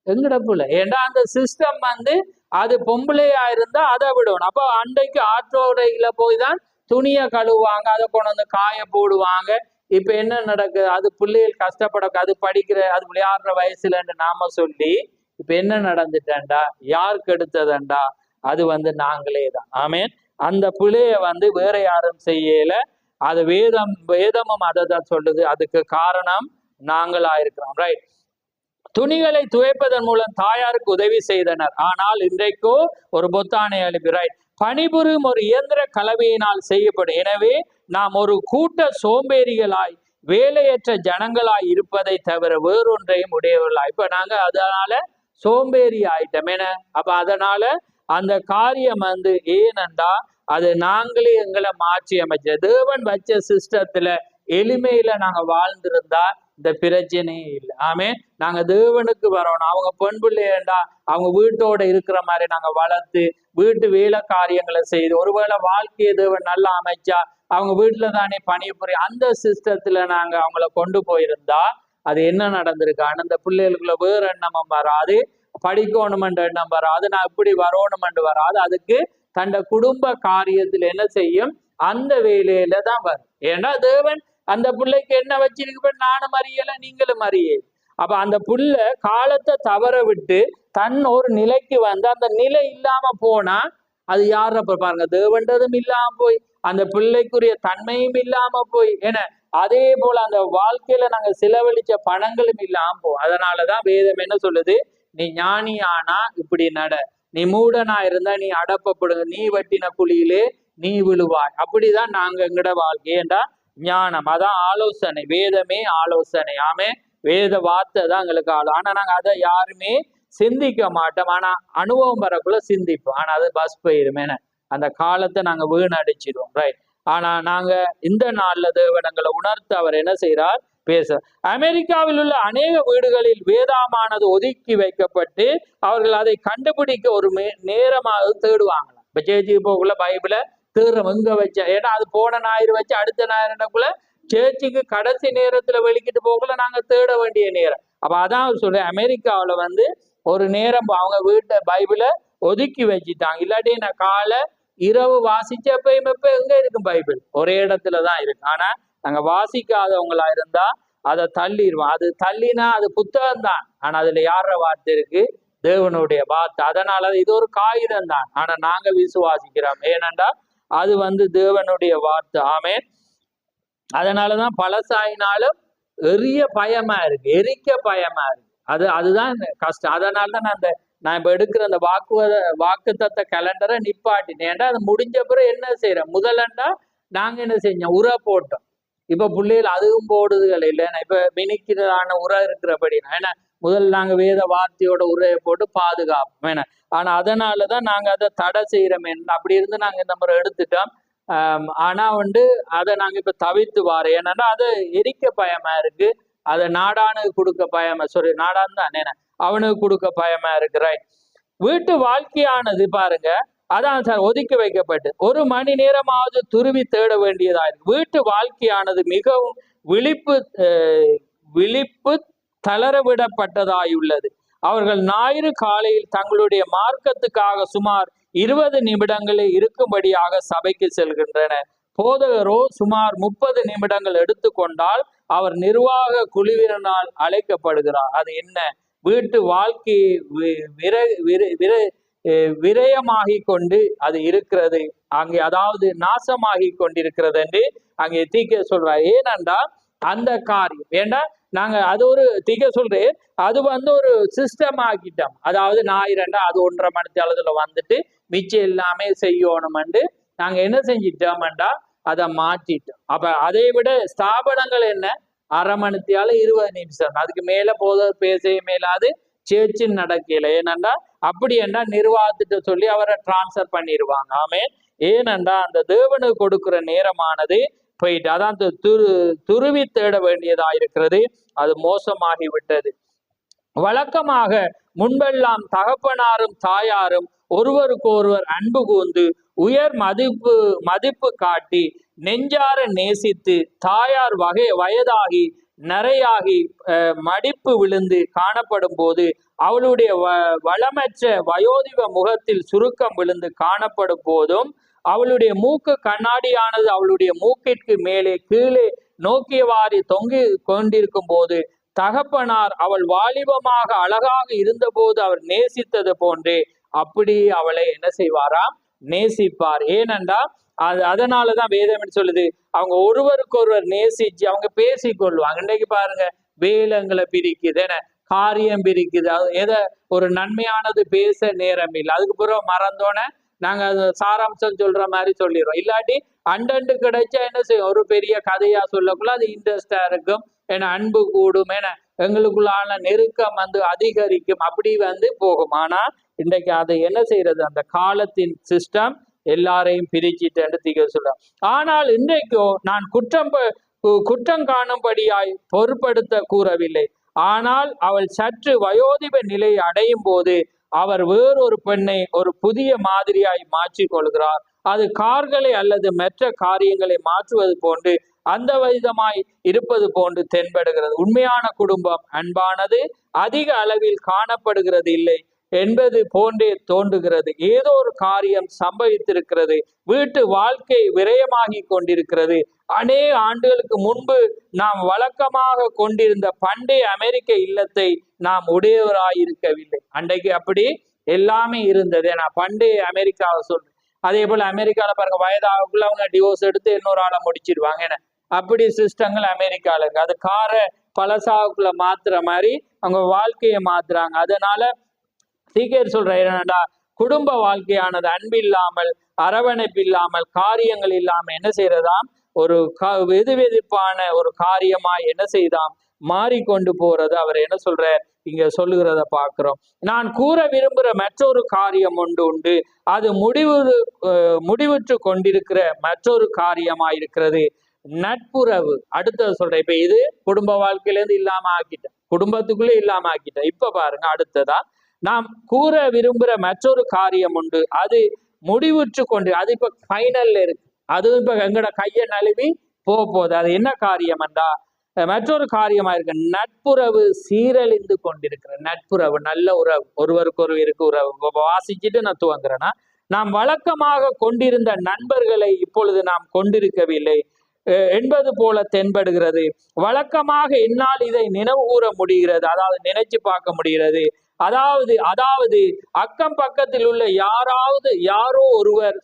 எங்கட பிள்ளை. ஏன்னா அந்த சிஸ்டம் வந்து அது பொம்பளையா இருந்தா அதை விடணும். அப்போ அன்றைக்கு ஆற்றோடையில போய் தான் துணியை கழுவுவாங்க, அதை கொண்டு வந்து காய போடுவாங்க. இப்ப என்ன நடக்குது? அது பிள்ளைகள் கஷ்டப்பட, அது படிக்கிற, அது விளையாடுற வயசுலன்னு நாம சொல்லி இப்ப என்ன நடந்துட்டேன்டா, யாருக்கு எடுத்ததண்டா? அது வந்து நாங்களே தான். ஆமேன். அந்த பிள்ளைய வந்து வேற யாரும் செய்யல, அது வேதமும் அதை தான் சொல்லுது. அதுக்கு காரணம் நாங்களா இருக்கிறோம். ரைட். துணிகளை துவைப்பதன் மூலம் தாயாருக்கு உதவி செய்தனர். ஆனால் இன்றைக்கோ ஒரு பொத்தானை அனுப்பி, ரைட், பணிபுரியும் ஒரு இயந்திர கலவையினால் செய்யப்படும். எனவே நாம் ஒரு கூட்ட சோம்பேறிகளாய் வேலையற்ற ஜனங்களாய் இருப்பதை தவிர வேறொன்றையும் உடையவர்களாய். இப்ப நாங்க அதனால சோம்பேறி ஆயிட்டோம். என்ன அப்ப அதனால அந்த காரியம் வந்து ஏனென்றா அது நாங்களே எங்களை மாற்றி அமைச்ச தேவன் வச்ச சிஸ்டத்துல எளிமையில நாங்க வாழ்ந்திருந்தா இந்த பிரச்சனையே இல்லை. ஆமே. நாங்க தேவனுக்கு வரணும். அவங்க பெண் பிள்ளைண்டா அவங்க வீட்டோட இருக்கிற மாதிரி நாங்க வளர்த்து வீட்டு வேலை காரியங்களை செய்து ஒருவேளை வாழ்க்கையை தேவன் நல்லா அமைச்சா அவங்க வீட்டுல தானே பணிபுரியும் அந்த சிஸ்டத்துல நாங்க அவங்கள கொண்டு போயிருந்தா அது என்ன நடந்திருக்கான்னு அந்த பிள்ளைகளுக்குள்ள வேற எண்ணமும் வராது, படிக்கணுமென்ற எண்ணம் வராது, நான் இப்படி வரணுமென்று வராது. அதுக்கு தன்னை குடும்ப காரியத்துல என்ன செய்யும்? அந்த வேலையில தான் வரும். ஏன்னா தேவன் அந்த பிள்ளைக்கு என்ன வச்சிருக்கு? நானும் அறியல, நீங்களும் அறியல. அப்ப அந்த புள்ள காலத்தை தவற விட்டு தன் ஒரு நிலைக்கு வந்து அந்த நிலை இல்லாம போனா அது யார பாருங்க, தேவன்றதும் இல்லாம போய் அந்த பிள்ளைக்குரிய தன்மையும் இல்லாம போய், ஏன்னா அதே போல அந்த வாழ்க்கையில நாங்க செலவழிச்ச பணங்களும் இல்லாம போ. அதனாலதான் வேதம் என்ன சொல்லுது? நீ ஞானி ஆனா இப்படி நட, நீ மூடனா இருந்தா நீ அடப்பப்படுங்க, நீ வெட்டின குழியிலே நீ விழுவாய். அப்படிதான் நாங்க எங்கட வாழ்க்கையேண்டா ஞானம், அதான் ஆலோசனை. வேதமே ஆலோசனை. ஆமே. வேத வார்த்தை தான் எங்களுக்கு ஆனா நாங்க அதை யாருமே சிந்திக்க மாட்டோம். ஆனா அனுபவம் வரக்குள்ள சிந்திப்போம். ஆனா அது பஸ் போயிருமே, அந்த காலத்தை நாங்க வீணடிச்சிடுவோம். ரைட். ஆனா நாங்க இந்த நாள்ல தேவனங்களை உணர்த்த அவர் என்ன செய்யறார்? பேச. அமெரிக்காவில் உள்ள அநேக வீடுகளில் வேதாமானது ஒதுக்கி வைக்கப்பட்டு அவர்கள் அதை கண்டுபிடிக்க ஒரு நேரமாக தேடுவாங்களாம். இப்ப சேர்ச்சிக்கு போகக்குள்ள பைபிளை தேடுறோம் எங்க வச்ச, ஏன்னா அது போன ஞாயிறு வச்சு அடுத்த ஞாயிறுக்குள்ள சேர்ச்சிக்கு கடைசி நேரத்துல வெளிக்கிட்டு போகல நாங்க தேட வேண்டிய நேரம். அப்ப அதான் சொல்ல, அமெரிக்காவில வந்து ஒரு நேரம் அவங்க வீட்டை பைபிளை ஒதுக்கி வச்சுட்டாங்க. இல்லாட்டி நான் காலை இரவு வாசிச்ச எப்பயும் எப்ப எங்க இருக்கும்? பைபிள் ஒரே இடத்துலதான் இருக்கு. ஆனா நாங்க வாசிக்காதவங்களா இருந்தா அதை தள்ளிடுவோம். அது தள்ளினா அது புத்தகம் தான், ஆனா அதுல யார வார்த்தை இருக்கு? தேவனுடைய வார்த்தை. அதனால இது ஒரு காகிதம் தான், ஆனா நாங்க விசுவாசிக்கிறோம். ஏனென்றா அது வந்து தேவனுடைய வார்த்தை. ஆமே. அதனாலதான் பழசாயினாலும் எரிய பயமா இருக்கு, எரிக்க பயமா இருக்கு. அதுதான் கஷ்டம். அதனாலதான் நான் இப்ப எடுக்கிற அந்த வாக்குத்தத்த கேலண்டரை நிப்பாட்டினேன். ஏன்டா அது முடிஞ்ச பிறகு என்ன செய்யறோம்? முதலண்டா நாங்க என்ன செஞ்சோம்? உரை போட்டோம். இப்ப பிள்ளைகள் அதுவும் போடுதுகள் இல்லைன்னா இப்ப மினிக்கிறதான உரை இருக்கிறபடினா, ஏன்னா முதல்ல நாங்க வேத வார்த்தையோட உரையை போட்டு பாதுகாப்போம். ஏன்னா ஆனா அதனாலதான் நாங்க அதை தடை செய்யறோமே. அப்படி இருந்து நாங்க இந்த முறை எடுத்துட்டோம். ஆனா வந்து அதை நாங்க இப்ப தவிர்த்து வாரோம். ஏன்னா அது எரிக்க பயமா இருக்கு, அதை நாடானுக்கு கொடுக்க பயமா, நாடான் தான் அவனுக்கு கொடுக்க பயமா இருக்கு. ரைட். வீட்டு வாழ்க்கையானது பாருங்க, அதான் சார் ஒதுக்கி வைக்கப்பட்டு ஒரு மணி நேரமாவது துருவி தேட வேண்டியதா இருக்கு. வீட்டு வாழ்க்கையானது மிகவும் விழிப்பு தளரவிடப்பட்டதாயுள்ளது. அவர்கள் ஞாயிறு காலையில் தங்களுடைய மார்க்கத்துக்காக சுமார் 20 நிமிடங்களில் இருக்கும்படியாக சபைக்கு செல்கின்றனர். போதகரோ சுமார் 30 நிமிடங்கள் எடுத்துக்கொண்டால் அவர் நிர்வாக குழுவினால் அழைக்கப்படுகிறார். அது என்ன? வீட்டு வாழ்க்கை விரயமாகி கொண்டு அது இருக்கிறது அங்கே, அதாவது நாசமாகி கொண்டிருக்கிறது என்று அங்கே தீக்க சொல்றார். ஏனென்றால் அந்த காரியம், ஏண்டா நாங்க அது ஒரு தீக்க சொல்றேன், அது வந்து ஒரு சிஸ்டம் ஆக்கிட்டோம். அதாவது ஞாயிறண்டா அது 1.5 மணி அளவுல வந்துட்டு மிச்சம் எல்லாமே செய்யணும்னு நாங்க என்ன செஞ்சிட்டோம்டா அதை மாற்றிட்டோம். அப்ப அதை விட ஸ்தாபனங்கள் என்ன? 1/2 மணித்தியால 20 நிமிஷம், அதுக்கு மேல பேசவே மேலாது சேர்ச்சி நடக்கல. ஏனண்டா அப்படி என்ன நிர்வாகத்திட்ட சொல்லி அவரை டிரான்ஸ்பர் பண்ணிடுவாங்க. ஆமே. ஏனண்டா அந்த தேவனுக்கு கொடுக்கிற நேரமானது போயிட்டு அதான் துருவி தேட வேண்டியதா இருக்கிறது. அது மோசமாகி விட்டது. வழக்கமாக முன்பெல்லாம் தகப்பனாரும் தாயாரும் ஒருவருக்கு ஒருவர் அன்பு கூர்ந்து உயர் மதிப்பு காட்டி நெஞ்சார நேசித்து தாயார் வயதாகி நிறையாகி மடிப்பு விழுந்து காணப்படும் போது, அவளுடைய வளமற்ற வயோதிப முகத்தில் சுருக்கம் விழுந்து காணப்படும் போதும், அவளுடைய மூக்கு கண்ணாடியானது அவளுடைய மூக்கிற்கு மேலே கீழே நோக்கியவாறு தொங்கி கொண்டிருக்கும் போது, தகப்பனார் அவள் வாலிபமாக அழகாக இருந்தபோது அவர் நேசித்தது போன்றே அப்படி அவளை என்ன செய்வாராம், நேசிப்பார். ஏனென்றா அதனாலதான் வேதம் சொல்லுது, அவங்க ஒருவருக்கொருவர் நேசிச்சு அவங்க பேசிக்கொள்வாங்க. இன்றைக்கு பாருங்க, வேலங்களை பிரிக்குது, என்ன காரியம் பிரிக்குது, எதை ஒரு நன்மையானது பேச நேரம் இல்லை, அதுக்கு பிறகு மறந்தோன்னே நாங்க அது சாராம்சம் சொல்ற மாதிரி சொல்லிடுறோம். இல்லாட்டி அண்டண்டு கிடைச்சா என்ன செய்யும், ஒரு பெரிய கதையா சொல்லக்குள்ள அது இன்ட்ரெஸ்டா இருக்கும், ஏன்னா அன்பு கூடும், ஏன்னா எங்களுக்குள்ளான நெருக்கம் அதிகரிக்கும், அப்படி போகும். ஆனா இன்றைக்கு அதை என்ன செய்யறது, அந்த காலத்தின் சிஸ்டம் எல்லாரையும் பிரிச்சுட்டு தீக்க சொல்ற. ஆனால் இன்றைக்கோ நான் குற்றம் காணும்படியாய் பொருட்படுத்த கூறவில்லை. ஆனால் அவள் சற்று வயோதிப நிலை அடையும் போது அவர் வேறொரு பெண்ணை ஒரு புதிய மாதிரியாய் மாற்றிக் கொள்கிறார். அது கார்களை அல்லது மற்ற காரியங்களை மாற்றுவது போன்று அந்த விதமாய் இருப்பது போன்று தென்படுகிறது. உண்மையான குடும்பம் அன்பானது அதிக அளவில் காணப்படுகிறது இல்லை என்பது போன்றே தோன்றுகிறது. ஏதோ ஒரு காரியம் சம்பவித்திருக்கிறது, வீட்டு வாழ்க்கை விரயமாகி கொண்டிருக்கிறது. அநேக ஆண்டுகளுக்கு முன்பு நாம் வழக்கமாக கொண்டிருந்த பண்டைய அமெரிக்க இல்லத்தை நாம் உடையவராயிருக்கவில்லை. அன்றைக்கு அப்படி எல்லாமே இருந்தது. நான் பண்டைய அமெரிக்காவை சொல்றேன். அதே போல அமெரிக்கால பாருங்க, வயதாகக்குள்ள அவங்க டிவோர்ஸ் எடுத்து இன்னொரு ஆளை முடிச்சிருவாங்க. என்ன அப்படி சிஸ்டங்கள் அமெரிக்கால இருக்கு. அது கார பழசாவுக்குள்ள மாத்துற மாதிரி அவங்க வாழ்க்கையை மாத்துறாங்க. அதனால சீக்கிரம் சொல்ற என்னடா, குடும்ப வாழ்க்கையானது அன்பில்லாமல் அரவணைப்பு இல்லாமல் காரியங்கள் இல்லாம என்ன செய்யறதாம், ஒரு வெதுவெதுப்பான ஒரு காரியமாய் என்ன செய்தாம் மாறிக்கொண்டு போறது அவர் என்ன சொல்ற இங்க சொல்லுகிறத பாக்குறோம். நான் கூற விரும்புகிற மற்றொரு காரியம் உண்டு, அது முடிவுற்று கொண்டிருக்கிற மற்றொரு காரியமாயிருக்கிறது, நட்புறவு. அடுத்தது சொல்றேன். இப்ப இது குடும்ப வாழ்க்கையில இருந்து இல்லாம ஆக்கிட்டேன், குடும்பத்துக்குள்ளே இல்லாம ஆக்கிட்டேன். இப்ப பாருங்க, அடுத்ததா நாம் கூற விரும்புகிற மற்றொரு காரியம் உண்டு, அது முடிவுற்று கொண்டு, அது இப்ப ஃபைனல்ல இருக்கு, அது இப்ப எங்கட கையை நழுவி போகுது. அது என்ன காரியம் என்றா, மற்றொரு காரியமா இருக்கு, நட்புறவு சீரழிந்து கொண்டிருக்கிற நட்புறவு, நல்ல உறவு, ஒருவருக்கு உறவு. வாசிச்சுட்டு நான் துவங்குறேன்னா, நாம் வழக்கமாக கொண்டிருந்த நண்பர்களை இப்பொழுது நாம் கொண்டிருக்கவில்லை என்பது போல தென்படுகிறது. வழக்கமாக என்னால் இதை நினைவு கூற முடிகிறது, அதாவது நினைச்சு பார்க்க முடிகிறது. அதாவது அக்கம் பக்கத்தில் உள்ள யாரோ ஒருவர்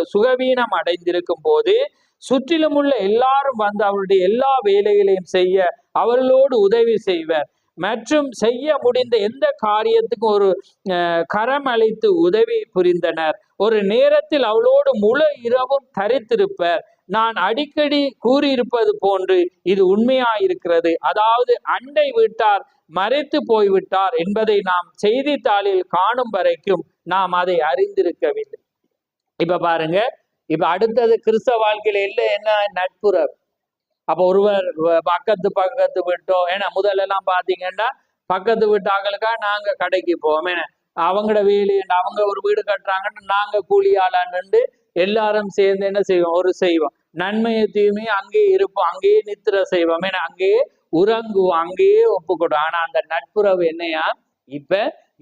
சுகவீனம் அடைந்திருக்கும் போது சுற்றிலும் உள்ள எல்லாரும் அவருடைய எல்லா வேலைகளையும் செய்ய அவர்களோடு உதவி செய்வர் மற்றும் செய்ய முடிந்த எந்த காரியத்துக்கும் ஒரு கரம் அளித்து உதவி புரிந்தனர். ஒரு நேரத்தில் அவளோடு முழு இரவும் தரித்திருப்பர். நான் அடிக்கடி கூறியிருப்பது போன்று இது உண்மையாயிருக்கிறது. அதாவது அண்டை வீட்டார் மறைத்து போய்விட்டார் என்பதை நாம் செய்தித்தாளில் காணும் வரைக்கும் நாம் அதை அறிந்திருக்கவில்லை. இப்ப பாருங்க, இப்ப அடுத்தது கிறிஸ்தவ வாழ்க்கையில இல்லை என்ன, நட்புறவு. அப்ப ஒருவர் பக்கத்து விட்டோம், ஏன்னா முதல்ல எல்லாம் பாத்தீங்கன்னா பக்கத்து வீட்டாங்களுக்கா நாங்க கடைக்கு போவோம், ஏன்னா அவங்களோட வேலி, அவங்க ஒரு வீடு கட்டுறாங்கன்னு நாங்க கூலியாளான்னு எல்லாரும் சேர்ந்து என்ன செய்வோம், நன்மையை தீமையும் அங்கேயே இருப்போம், அங்கேயே நித்திர செய்வோம், ஏன்னா அங்கேயே உறங்குவோம், அங்கேயே ஒப்புக்கொடும். ஆனா அந்த நட்புறவு என்னையா இப்ப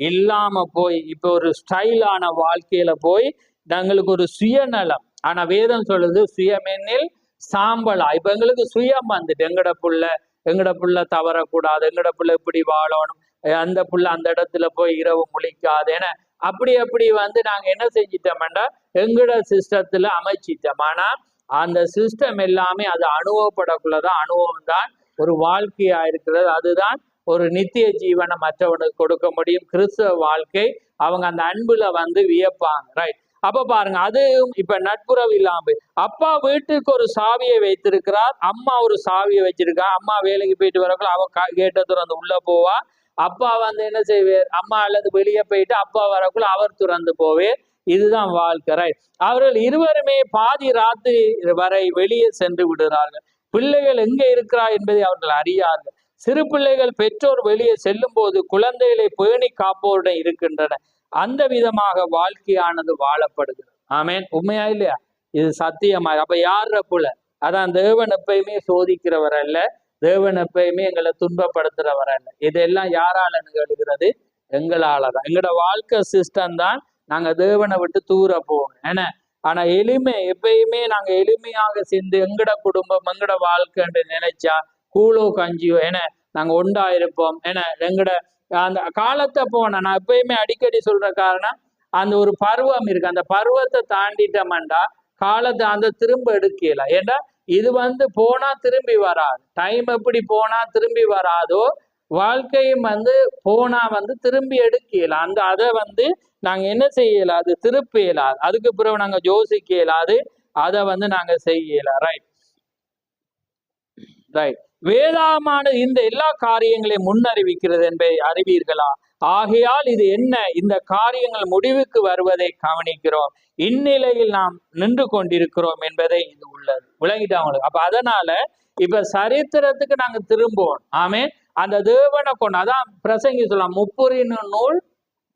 இல்லாம போய் இப்ப ஒரு ஸ்டைலான வாழ்க்கையில போய் தங்களுக்கு ஒரு சுயநலம். ஆனா வேதம் சொல்லுது சுயமெனில் சாம்பலா. இப்ப எங்களுக்கு சுயம் வந்துட்டு, எங்கட புள்ள தவறக்கூடாது, எங்கட புள்ள இப்படி வாழணும், அந்த புள்ள அந்த இடத்துல போய் இரவு முழிக்காது, ஏன்னா அப்படி நாங்க என்ன செஞ்சிட்டோம்டா எங்கட சிஸ்டத்துல அமைச்சிட்டோம். ஆனா அந்த சிஸ்டம் எல்லாமே அது அனுபவப்படக்குள்ளதான், அனுபவம் தான் ஒரு வாழ்க்கையா இருக்கிறது. அதுதான் ஒரு நித்திய ஜீவனை மற்றவனுக்கு கொடுக்க முடியும். கிறிஸ்தவ வாழ்க்கை அவங்க அந்த அன்புல வியப்பாங்க. ரைட். அப்ப பாருங்க, அது இப்ப நட்புறவு இல்லாம, அப்பா வீட்டுக்கு ஒரு சாவியை வைத்திருக்கிறார், அம்மா ஒரு சாவியை வச்சிருக்கா. அம்மா வேலைக்கு போயிட்டு வரக்குள்ள அவ கேட்ட துறந்து உள்ள போவா, அப்பா என்ன செய்வார், அம்மா அல்லது வெளியே போயிட்டு அப்பா வரக்குள்ள அவர் துறந்து போவே. இதுதான் வாழ்க்கை. ரைட். அவர்கள் இருவருமே பாதி ராத்திரி வரை வெளியே சென்று விடுகிறார்கள். பிள்ளைகள் எங்கே இருக்கிறார் என்பதை அவர்கள் அறியார்கள். சிறு பிள்ளைகள் பெற்றோர் வெளியே செல்லும் போது குழந்தைகளை பேணி காப்போருடன் இருக்கின்றன. அந்த விதமாக வாழ்க்கையானது வாழப்படுகிறது. ஆமேன். உண்மையா இல்லையா? இது சத்தியமா. அப்ப யார புள்ள? அதான் தேவன் எப்பயுமே சோதிக்கிறவர் அல்ல, தேவன் எப்பயுமே எங்களை துன்பப்படுத்துறவர் அல்ல. இதெல்லாம் யாரால நிகழ்கிறது? எங்களால தான். எங்களோட வாழ்க்கை சிஸ்டம் தான் நாங்க தேவனை விட்டு தூர போகணும் ஏன்னா. ஆனா எப்பயுமே நாங்க எளிமையாக சேர்ந்து எங்கட குடும்பம் எங்கட வாழ்க்கைன்னு நினைச்சா கூழோ கஞ்சியோ ஏன்னா நாங்க ஒண்டா இருப்போம் ஏன்னா. எங்கட அந்த காலத்தை போன நான் எப்பயுமே அடிக்கடி சொல்ற காரணம், அந்த ஒரு பருவம் இருக்கு, அந்த பருவத்தை தாண்டிட்டோம்டா காலத்தை அந்த திரும்ப எடுக்கல. ஏன்னா இது போனா திரும்பி வராது. டைம் எப்படி போனா திரும்பி வராதோ வாழ்க்கையும் போனா திரும்பி எடுக்கல. அதை நாங்க என்ன செய்யல, அது திருப்ப இயலாது. அதுக்கு பிறகு நாங்க யோசிக்க இயலாது, அதை நாங்க செய்யல. Right right. வேதாகமானது இந்த எல்லா காரியங்களையும் முன்னறிவிக்கிறது என்பதை அறிவீர்களா? ஆகையால் இது என்ன, இந்த காரியங்கள் முடிவுக்கு வருவதை கவனிக்கிறோம், இந்நிலையில் நாம் நின்று கொண்டிருக்கிறோம் என்பதை இது உள்ளது. விளங்கிட்டவங்களுக்கு. அப்ப அதனால இப்ப சரித்திரத்துக்கு நாங்க திரும்புவோம். ஆமே. அந்த தேவனை கொண்டு அதான் பிரசங்கி சொல்லலாம், முப்புரின் நூல்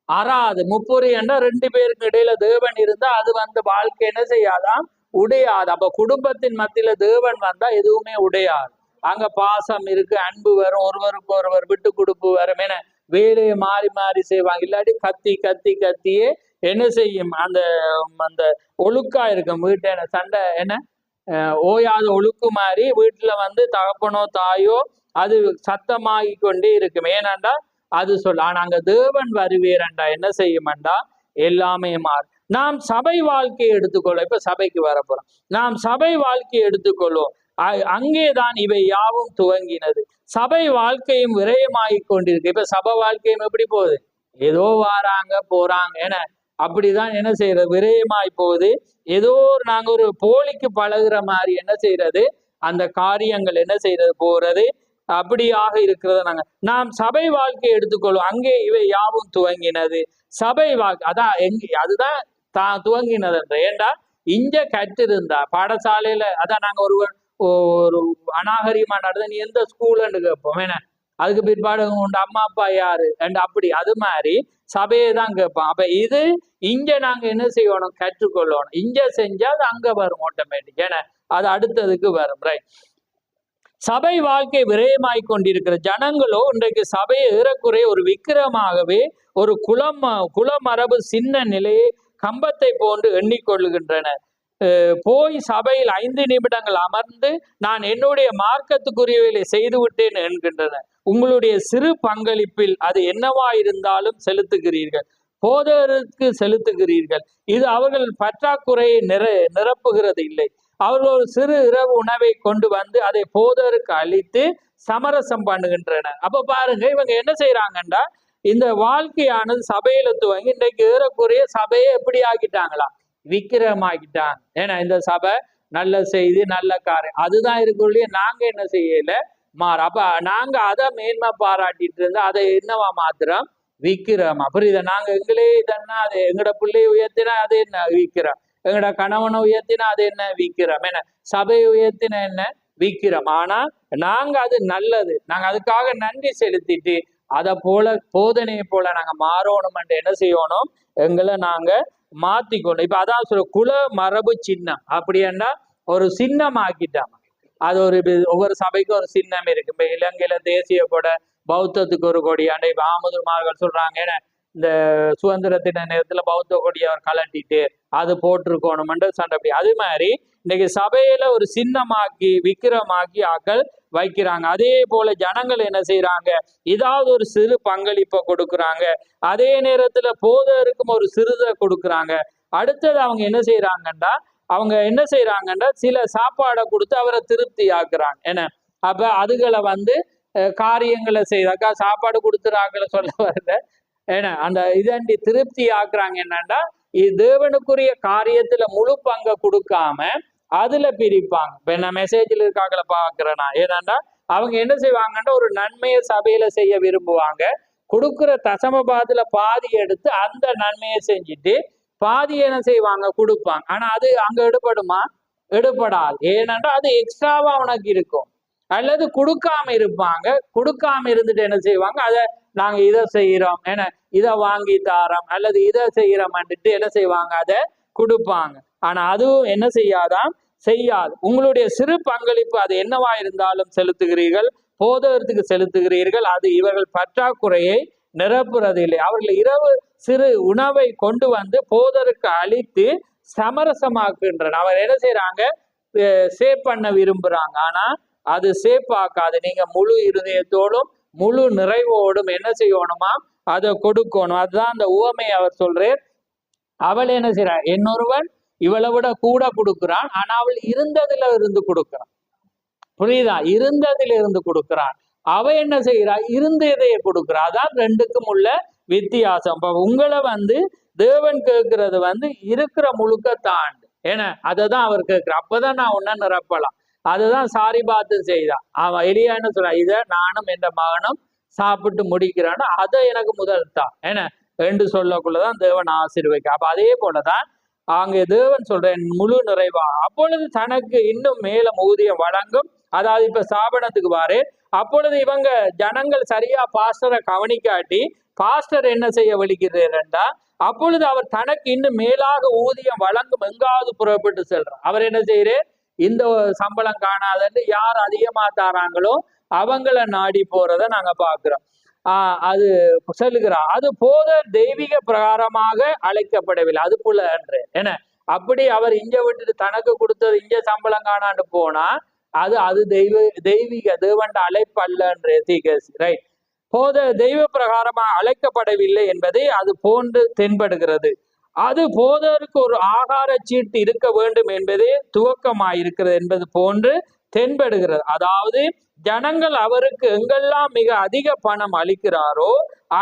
அறாது. முப்புரி என்ற 2 பேருக்கு இடையில தேவன் இருந்தா அது வாழ்க்கை என்ன செய்யாதான், உடையாது. அப்ப குடும்பத்தின் மத்தியில தேவன் வந்தா எதுவுமே உடையாது. அங்க பாசம் இருக்கு, அன்பு வரும், ஒருவருக்கு ஒருவர் விட்டு கொடுப்பு வரும். என வேலையை மாறி மாறி செய்வாங்க. இல்லாட்டி கத்தி கத்தி கத்தியே என்ன செய்யும், அந்த அந்த ஒழுக்கா இருக்கும் வீட்டை சண்டை என்ன ஓயாத ஒழுக்கு மாதிரி வீட்டுல தகப்பனோ தாயோ அது சத்தமாகி கொண்டே இருக்கும். ஏனண்டா அது சொல்ல. ஆனா அங்க தேவன் வருவேரண்டா என்ன செய்யும்டா எல்லாமே மாறும். நாம் சபை வாழ்க்கையை எடுத்துக்கொள்ளும். இப்ப சபைக்கு வரப்போறோம். நாம் சபை வாழ்க்கையை எடுத்துக்கொள்வோம். அங்கேதான் இவை யாவும் துவங்கினது. சபை வாழ்க்கையும் விரயமாகி கொண்டிருக்கு. இப்ப சபை வாழ்க்கையும் எப்படி போகுது? ஏதோ வாராங்க போறாங்க என அப்படிதான் என்ன செய்யறது, விரயமாய் போகுது. ஏதோ நாங்க ஒரு போலிக்கு பழகுற மாதிரி என்ன செய்யறது, அந்த காரியங்கள் என்ன செய்யறது போறது, அப்படியாக இருக்கிறத நாம் சபை வாழ்க்கையை எடுத்துக்கொள்வோம். அங்கே இவை யாவும் துவங்கினது. சபை வாழ்க்கை அதான் அதுதான் துவங்கினது என்ற. ஏண்டா இங்க கற்றிருந்தா பாடசாலையில அதான் நாங்க ஒரு அநாகரிகமா நடந்த நீ எந்த ஸ்கூல்ன்னு கேட்போம். ஏன்னா அதுக்கு பிற்பாடு உண்டு அம்மா அப்பா யாரு அண்ட் அப்படி அது மாதிரி சபையை தான் கேட்போம். அப்ப இது இங்க நாங்க என்ன செய்யணும், கற்றுக்கொள்ளணும். இங்க செஞ்சா அது அங்க வரும் ஆட்டோமேட்டிக். ஏன்னா அது அடுத்ததுக்கு வரும். ரைட். சபை வாழ்க்கை விரயமாய் கொண்டிருக்கிற ஜனங்களோ இன்றைக்கு சபையை ஏறக்குறைய ஒரு விக்கிரமாகவே ஒரு குலமரபு சின்ன நிலையை கம்பத்தை போன்று எண்ணிக்கொள்ளுகின்றனர். போய் சபையில் 5 நிமிடங்கள் அமர்ந்து நான் என்னுடைய மார்க்கத்துக்குரியவைகளை செய்து விட்டேன் என்கின்றனர். உங்களுடைய சிறு பங்களிப்பில் அது என்னவா இருந்தாலும் செலுத்துகிறீர்கள், போதகருக்கு செலுத்துகிறீர்கள். இது அவர்கள் பற்றாக்குறையை நிரப்புகிறது இல்லை. அவர்கள் ஒரு சிறு இரவு உணவை கொண்டு அதை போதகருக்கு அளித்து சமரசம் பண்ணுகின்றனர். அப்ப பாருங்க இவங்க என்ன செய்யறாங்கண்டா, இந்த வாழ்க்கையானது சபையில துவங்கி இன்றைக்கு ஏறக்குறைய சபையை எப்படி ஆக்கிட்டாங்களா, விக்கிரமாக்கிட்டாங்க. ஏன்னா இந்த சபை நல்ல செய்தி நல்ல காரியம் அதுதான் இருக்குள்ளே, நாங்க என்ன செய்யல மாற. அப்ப நாங்க அதை மேன்மை பாராட்டிட்டு இருந்தா அதை என்னவா மாத்திரம் விக்கிரமா. புரியுதா? நாங்க எங்களே இதன்னா அது எங்கட பிள்ளையை உயர்த்தினா அது என்ன விக்கிரம், எங்கட கணவனை உயர்த்தினா அது என்ன விக்கிரம், என்ன சபையை உயர்த்தினா என்ன விக்கிரம். ஆனா நாங்க அது நல்லது, நாங்க அதுக்காக நன்றி செலுத்திட்டு அதை போல போதனையை போல நாங்க மாறணும். என்ன செய்யணும், எங்களை நாங்க மாத்திக்கணும். இப்ப அதான் சொல்ற குல மரபு சின்னம் அப்படின்னா ஒரு சின்னம் ஆக்கிட்டாங்க. அது ஒவ்வொரு சபைக்கும் ஒரு சின்னம் இருக்கு. இப்ப இலங்கையில தேசிய கொடை, பௌத்தத்துக்கு ஒரு கொடி. அண்டை பாமதுமார்கள் சொல்றாங்க ஏன்னா இந்த சுதந்திரத்தின நேரத்துல பௌத்த கொடியை அவர் கலட்டிட்டு அது போட்டிருக்கணும்ன்ற சண்டை. அப்படி அது மாதிரி இன்னைக்கு சபையில ஒரு சின்னமாக்கி விக்கிரமாக்கி ஆக்கள் வைக்கிறாங்க. அதே போல ஜனங்கள் என்ன செய்யறாங்க, ஏதாவது ஒரு சிறு பங்களிப்பை கொடுக்குறாங்க. அதே நேரத்துல போதருக்கும் ஒரு சிறுதை கொடுக்குறாங்க. அடுத்தது அவங்க என்ன செய்யறாங்கன்னா சில சாப்பாடை கொடுத்து அவரை திருப்தி ஆக்குறாங்க. என்ன அப்ப அதுகளை காரியங்களை செய்தாக்கா சாப்பாடு கொடுத்துறாக்களை சொல்ல வரல. ஏன்னா அந்த இதண்டி திருப்தி ஆக்குறாங்க. என்னன்னா தேவனுக்குரிய காரியத்துல முழு பங்கை கொடுக்காம அதுல பிரிப்பாங்க. இப்ப நான் மெசேஜில் இருக்காக்களை பாக்குறேன்னா ஏன்னா அவங்க என்ன செய்வாங்கன்னா ஒரு நன்மையை சபையில செய்ய விரும்புவாங்க. கொடுக்குற தசமபாதுல பாதி எடுத்து அந்த நன்மையை செஞ்சுட்டு பாதி என்ன செய்வாங்க கொடுப்பாங்க. ஆனா அது அங்க எடுபடுமா? எடுபடாது. ஏனென்றா அது எக்ஸ்ட்ராவா உனக்கு இருக்கும். அல்லது கொடுக்காம இருப்பாங்க. கொடுக்காம இருந்துட்டு என்ன செய்வாங்க, அதை நாங்க இதை செய்யறோம், ஏன்னா இதை வாங்கி தாரோம் அல்லது இதை செய்யறோம்ட்டு என்ன செய்வாங்க, அதை கொடுப்பாங்க. ஆனா அதுவும் என்ன செய்யாதான் செய்யாது. உங்களுடைய சிறு பங்களிப்பு அது என்னவா இருந்தாலும் செலுத்துகிறீர்கள், போதகத்துக்கு செலுத்துகிறீர்கள். அது இவர்கள் பற்றாக்குறையை நிரப்புறதில்லை. அவர்கள் இரவு சிறு உணவை கொண்டு வந்து போதருக்கு அளித்து சமரசமாக்குகின்றனர். அவர் என்ன செய்யறாங்க, சேவ் பண்ண விரும்புறாங்க. ஆனா அது சேவ் ஆக்காது. நீங்க முழு இருதயத்தோடும் முழு நிறைவோடும் என்ன செய்யணுமா, அதை கொடுக்கணும். அதுதான் அந்த உவமை அவர் சொல்றார். அவள் என்ன செய்யறா, இன்னொருவன் இவளை விட கூட கொடுக்கிறான், ஆனா அவள் இருந்ததுல இருந்து கொடுக்கிறான். புரியுதா? இருந்ததுல இருந்து கொடுக்கிறான். அவ என்ன செய்யறா, இருந்ததையே கொடுக்கிறா. அதான் ரெண்டுக்கும் உள்ள வித்தியாசம். உங்களை தேவன் கேட்கறது இருக்கிற முழுக்க தாண்டு. ஏன்னா அதைதான் அவர் கேட்கிற. அப்பதான் நான் உன்ன நிரப்பலாம். அதுதான் சாரி பார்த்து செய்தான். அவன் எலியா என்ன சொல்ற, இதை நானும் என் மகனும் சாப்பிட்டு முடிக்கிறான்னு அதை எனக்கு முதல் தான் ஏன்னா என்று சொல்லக்குள்ளதான் தேவன் ஆசீர்வதிக்க. அப்ப அதே போலதான் அங்கே தேவன் சொல்றேன் முழு நிறைவா. அப்பொழுது தனக்கு இன்னும் மேலும் ஊதியம் வழங்கும். அதாவது இப்ப ஸ்தாபனத்துக்கு வாரு. அப்பொழுது இவங்க ஜனங்கள் சரியா பாஸ்டரை கவனிக்காட்டி பாஸ்டர் என்ன செய்ய வலிக்கிறேன்டா, அப்பொழுது அவர் தனக்கு இன்னும் மேலாக ஊதியம் வழங்கும் எங்காவது புறப்பட்டு செல்றார். அவர் என்ன செய்யறார், இந்த சம்பளம் காணாதன்னு யார் அதிகமா தாராங்களோ அவங்கள நாடி போறத நாங்க பாக்குறோம். அது சொல்லுகிறார். அது போத தெய்வீக பிரகாரமாக அழைக்கப்படவில்லை. அது போல என்று என்ன, அப்படி அவர் இங்க விட்டுட்டு தனக்கு கொடுத்தது இங்க சம்பளம் காணாண்டு போனா அது தெய்வீக தேவண்ட அழைப்பு அல்ல. ரைட். போத தெய்வ பிரகாரமாக அழைக்கப்படவில்லை என்பதை அது போன்று தென்படுகிறது. அது போதருக்கு ஒரு ஆகார சீட்டு இருக்க வேண்டும் என்பதே துவக்கமாயிருக்கிறது என்பது போன்று தென்படுகிறது. அதாவது ஜனங்கள் அவருக்கு எங்கெல்லாம் மிக அதிக பணம் அளிக்கிறாரோ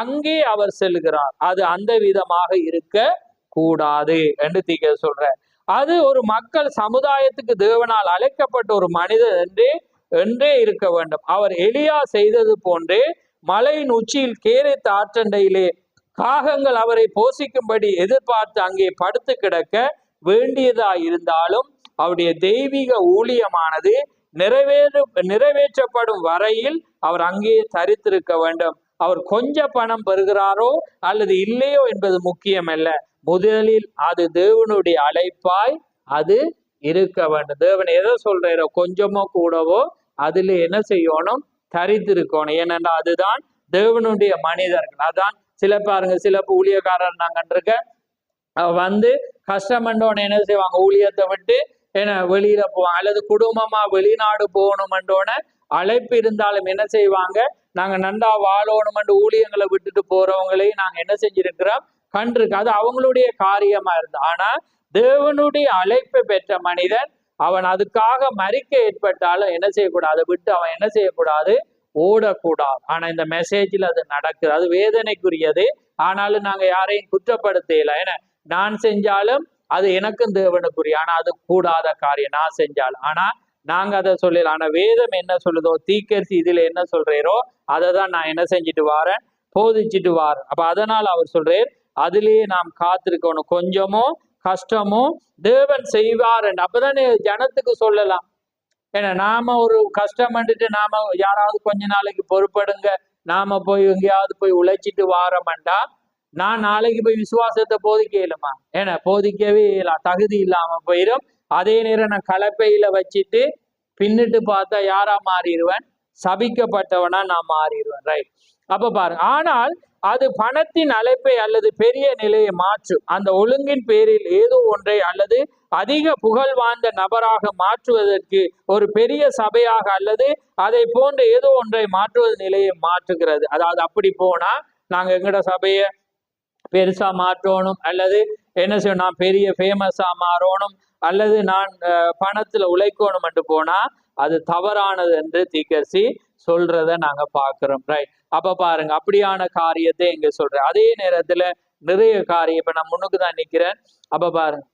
அங்கே அவர் செல்கிறார். அது அந்த விதமாக இருக்க கூடாது என்று தீக்க சொல்ற. அது ஒரு மக்கள் சமுதாயத்துக்கு தேவனால் அழைக்கப்பட்ட ஒரு மனிதர் என்றே இருக்க வேண்டும். அவர் எலியா செய்தது போன்றே மலையின் உச்சியில் கேரித்த ஆற்றண்டையிலே காகங்கள் அவரை போஷிக்கும்படி எதிர்பார்த்து அங்கே படுத்து கிடக்க வேண்டியதா இருந்தாலும் அவருடைய தெய்வீக ஊழியமானது நிறைவேற்றப்படும் வரையில் அவர் அங்கே தரித்திருக்க வேண்டும். அவர் கொஞ்ச பணம் பெறுகிறாரோ அல்லது இல்லையோ என்பது முக்கியம் அல்ல. முதலில் அது தேவனுடைய அழைப்பாய் அது இருக்க வேண்டும். தேவன் எதை சொல்றாரோ கொஞ்சமோ கூடவோ அதுல என்ன செய்யணும், தரித்திருக்கணும். ஏனென்றா அதுதான் தேவனுடைய மனிதர்கள். அதான் சில பாருங்க, சில ஊழியக்காரர் நான் கண்டிருக்க கஷ்டமண்டோன்னு என்ன செய்வாங்க, ஊழியத்தை விட்டு என்ன வெளியில போவாங்க. அல்லது குடும்பமா வெளிநாடு போகணுமென்றோன்னு அழைப்பு இருந்தாலும் என்ன செய்வாங்க, நாங்க நண்டா வாழணுமென்று ஊழியங்களை விட்டுட்டு போறவங்களையும் நாங்க என்ன செஞ்சிருக்கிறோம், கண்டிருக்கு. அது அவங்களுடைய காரியமா இருந்தது. ஆனா தேவனுடைய அழைப்பை பெற்ற மனிதன் அவன் அதுக்காக மறிக்க ஏற்பட்டாலும் என்ன செய்யக்கூடாது, அதை விட்டு அவன் என்ன செய்யக்கூடாது, ஓடக்கூடாது. ஆனா இந்த மெசேஜில் அது நடக்குது. அது வேதனைக்குரியது. ஆனாலும் நாங்க யாரையும் குற்றப்படுத்தல. ஏன்னா நான் செஞ்சாலும் அது எனக்கும் தேவனுக்குரிய, ஆனா அது கூடாத காரியம் நான் செஞ்சாலும். ஆனா நாங்க அதை சொல்லல. ஆனா வேதம் என்ன சொல்லுதோ, தீக்கரிசி இதுல என்ன சொல்றேரோ அதை தான் நான் என்ன செஞ்சுட்டு வாரேன், போதிச்சுட்டு வாரேன். அப்ப அதனால அவர் சொல்றேன், அதுலயே நாம் காத்திருக்கணும். கொஞ்சமோ கஷ்டமோ தேவன் செய்வார் என்று அப்பதானே ஜனத்துக்கு சொல்லலாம். ஏன்னா நாம ஒரு கஷ்டம் பண்ணிட்டு நாம யாராவது கொஞ்ச நாளைக்கு பொறுப்படுங்க, நாம போய் எங்கேயாவது போய் உழைச்சிட்டு வாரமெண்டா நான் நாளைக்கு போய் விசுவாசத்தை போதிக்கலுமா? ஏன்னா போதிக்கவே இல்லை, தகுதி இல்லாம போயிடும். அதே நேரம் நான் கலப்பையில வச்சுட்டு பின்னிட்டு பார்த்தா யாரா மாறிடுவேன், சபிக்கப்பட்டவனா நான் மாறிடுவேன். ரைட். அப்ப பாருங்க, ஆனால் அது பணத்தின் அழைப்பை அல்லது பெரிய நிலையை மாற்றும். அந்த ஒழுங்கின் பேரில் ஏதோ ஒன்றை அல்லது அதிக புகழ் வாய்ந்த நபராக மாற்றுவதற்கு ஒரு பெரிய சபையாக அல்லது அதை போன்ற ஏதோ ஒன்றை மாற்றுவது நிலையை மாற்றுகிறது. அதாவது அப்படி போனா நாங்க எங்கட சபையை பெருசா மாற்றணும், அல்லது என்ன செய்யணும், நான் பெரிய ஃபேமஸா மாறணும், அல்லது நான் பணத்துல உழைக்கணும் என்று போனா அது தவறானது என்று தீக்கரிசி சொல்றத நாங்க பாக்குறோம். ரைட். அப்ப பாருங்க, அப்படியான காரியத்தை இங்க சொல்றேன். அதே நேரத்துல நிறைய காரியம் இப்ப நான் முன்னுக்கு தான் நிக்கிறேன். அப்ப பாருங்க,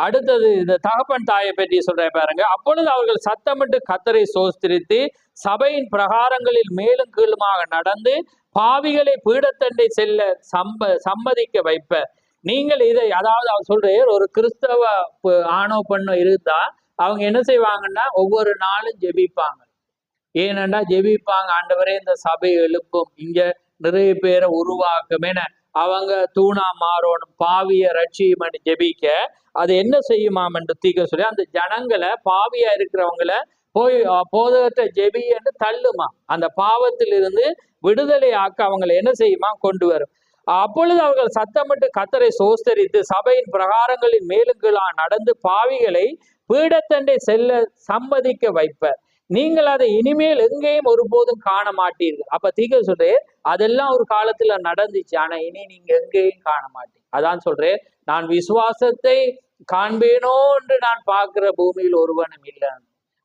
அடுத்தது இந்த தகப்பன் தாயை பற்றி சொல்ற பாருங்க. அப்பொழுது அவர்கள் சத்தமிட்டு கர்த்தரை சோஸ்திரித்து சபையின் பிரகாரங்களில் மேலும் கீழுமாக நடந்து பாவிகளை பீடத்தண்டை செல்ல சம்மதிக்க வைப்ப. நீங்கள் இதை, அதாவது அவர் சொல்ற ஒரு கிறிஸ்தவ ஆணோ பெண்ணோ இருந்தா அவங்க என்ன செய்வாங்கன்னா ஒவ்வொரு நாளும் ஜெபிப்பாங்க. ஏனென்றா ஜெபிப்பாங்க, ஆண்டவரே இந்த சபை எழுப்பும், இங்க நிறைய பேரை உருவாக்கும். ஏன்னா அவங்க தூணா மாறணும், பாவிய ரட்சியும் ஜெபிக்க அது என்ன செய்யுமாம் என்று தீர்க்க சொல்லி அந்த ஜனங்களை, பாவியா இருக்கிறவங்களை போய் போதகத்தை ஜெபி என்று தள்ளுமா. அந்த பாவத்திலிருந்து விடுதலை ஆக்க அவங்களை என்ன செய்யுமா கொண்டு வரும். அப்பொழுது அவர்கள் சத்தமிட்டு கர்த்தரை சோஸ்தரித்து சபையின் பிரகாரங்களின் மேலும் கீழா நடந்து பாவிகளை பீடத்தண்டை செல்ல சம்மதிக்க வைப்பர். நீங்கள் அதை இனிமேல் எங்கேயும் ஒருபோதும் காண மாட்டீர்கள். அப்ப தீர்க்க சொல்றேன், அதெல்லாம் ஒரு காலத்துல நடந்துச்சு, ஆனா இனி நீங்க எங்கேயும் காண மாட்டீங்க. அதான் சொல்றேன், நான் விசுவாசத்தை காண்பேனோ என்று நான் பார்க்கிற பூமியில் ஒருவனும் இல்லை.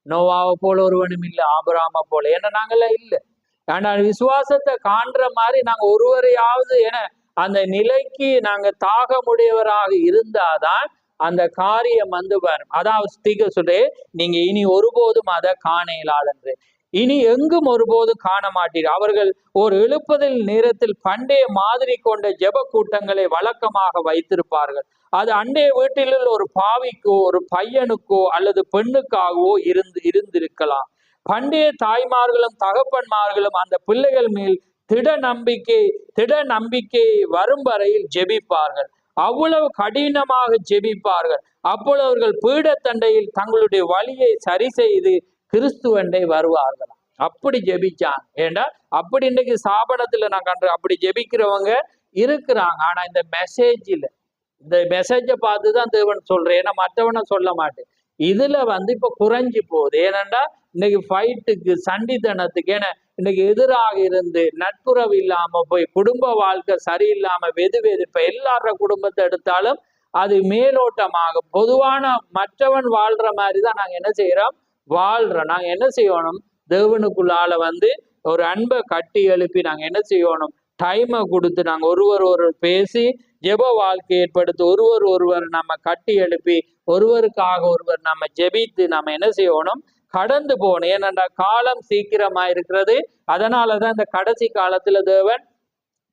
நோவாவை போல ஒருவனும் இல்லை, ஆபிரகாமை போல. ஏன்னா நாங்கெல்லாம் இல்லை. ஆனா விசுவாசத்தை காண்ற மாதிரி நாங்க ஒருவரையாவது என அந்த நிலைக்கு நாங்க தாகமுடையவராக இருந்தாதான் அந்த காரியம் வந்து வரும். அதாவது தீர்க்க சொல்றேன், நீங்க இனி ஒருபோதும் அதை காண இயலாதென்று, இனி எங்கும் ஒருபோதும் காண மாட்டீர்கள். அவர்கள் ஒரு எழுப்புதல் நேரத்தில் பண்டைய மாதிரி கொண்ட ஜெப கூட்டங்களை வழக்கமாக வைத்திருப்பார்கள். அது அண்டைய வீட்டில் ஒரு பாவிக்கோ ஒரு பையனுக்கோ அல்லது பெண்ணுக்காகவோ இருந்திருக்கலாம். பண்டைய தாய்மார்களும் தகப்பன்மார்களும் அந்த பிள்ளைகள் மேல் திட நம்பிக்கை வரும் வரையில் ஜெபிப்பார்கள். அவ்வளவு கடினமாக ஜெபிப்பார்கள். அப்பொழுது அவர்கள் பீடத்தண்டையில் தங்களுடைய வழியை சரி செய்து கிறிஸ்துவண்டை வருவார்கள். அப்படி ஜெபிச்சாங்க. ஏண்டா அப்படி இன்னைக்கு ஸ்தாபனத்துல நான் கண்ட அப்படி ஜெபிக்கிறவங்க இருக்கிறாங்க. ஆனா இந்த மெசேஜை பார்த்துதான் தேவன் சொல்றேன், ஏன்னா மற்றவனை சொல்ல மாட்டேன். இதுல இப்ப குறைஞ்சி போகுது. ஏனென்றா இன்னைக்கு ஃபைட்டுக்கு சண்டித்தனத்துக்கு ஏன்னா இன்னைக்கு எதிராக இருந்து நட்புறவு இல்லாம போய் குடும்ப வாழ்க்கை சரியில்லாம வெதுவெதுப்ப எல்லார குடும்பத்தை எடுத்தாலும் அது மேலோட்டமாக பொதுவான மற்றவன் வாழ்ற மாதிரிதான் நாங்க என்ன செய்யறோம், வாழ்றோம். நாங்க என்ன செய்யணும், தேவனுக்குள்ளால ஒரு அன்பை கட்டி எழுப்பி நாங்க என்ன செய்யணும், டைமை கொடுத்து நாங்க ஒருவர் பேசி ஜெப வாழ்க்கை ஏற்படுத்தி ஒருவர் நம்ம கட்டி எழுப்பி ஒருவருக்காக ஒருவர் நம்ம ஜெபித்து நம்ம என்ன செய்யணும், கடந்து போகணும். ஏனென்றா காலம் சீக்கிரமா இருக்கிறது. அதனாலதான் இந்த கடைசி காலத்துல தேவன்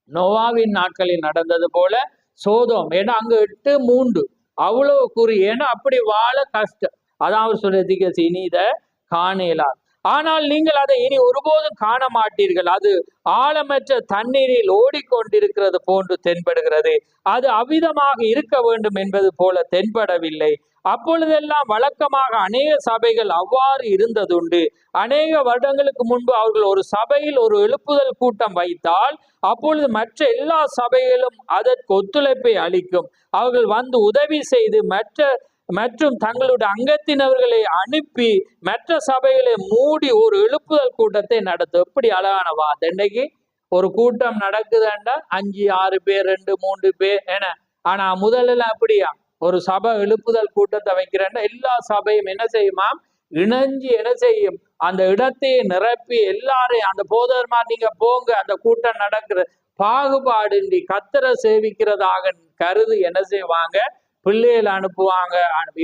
நோவாவின் நாட்களில் நடந்தது போல சோதோம், ஏன்னா அங்க 8:3 அவ்வளவு குறி, ஏன்னா அப்படி வாழ கஷ்டம். அதான் அவர் சொல்றதுக்கு இனி இதை காணலாம். ஆனால் நீங்கள் அதை இனி ஒருபோதும் காண மாட்டீர்கள். அது ஆழமற்ற தண்ணீரில் ஓடிக்கொண்டிருக்கிறது போன்று தென்படுகிறது. அது அவ்விதமாக இருக்க வேண்டும் என்பது போல தென்படவில்லை. அப்பொழுதெல்லாம் வழக்கமாக அநேக சபைகள் அவ்வாறு இருந்ததுண்டு. அநேக வருடங்களுக்கு முன்பு அவர்கள் ஒரு சபையில் ஒரு எழுப்புதல் கூட்டம் வைத்தால் அப்பொழுது மற்ற எல்லா சபைகளும் அதற்கு ஒத்துழைப்பை அளிக்கும். அவர்கள் உதவி செய்து மற்றும் தங்களுடைய அங்கத்தினர்களை அனுப்பி மற்ற சபைகளை மூடி ஒரு எழுப்புதல் கூட்டத்தை நடத்தும். எப்படி அழகான வார்த்தை. இன்னைக்கு ஒரு கூட்டம் நடக்குதுண்டா 5-6 பேர் 2-3 பேர் என. ஆனா முதல்ல அப்படியா, ஒரு சபை எழுப்புதல் கூட்டத்தை வைக்கிறேன்னா எல்லா சபையும் என்ன செய்யுமாம், இணைஞ்சு என்ன செய்யும், அந்த இடத்தையே நிரப்பி எல்லாரையும் அந்த போதர்மா நீங்க போங்க, அந்த கூட்டம் நடக்கிற பாகுபாடின்றி கர்த்தரை சேவிக்கிறதாக கருது என்ன செய்வாங்க, பிள்ளைகள் அனுப்புவாங்க.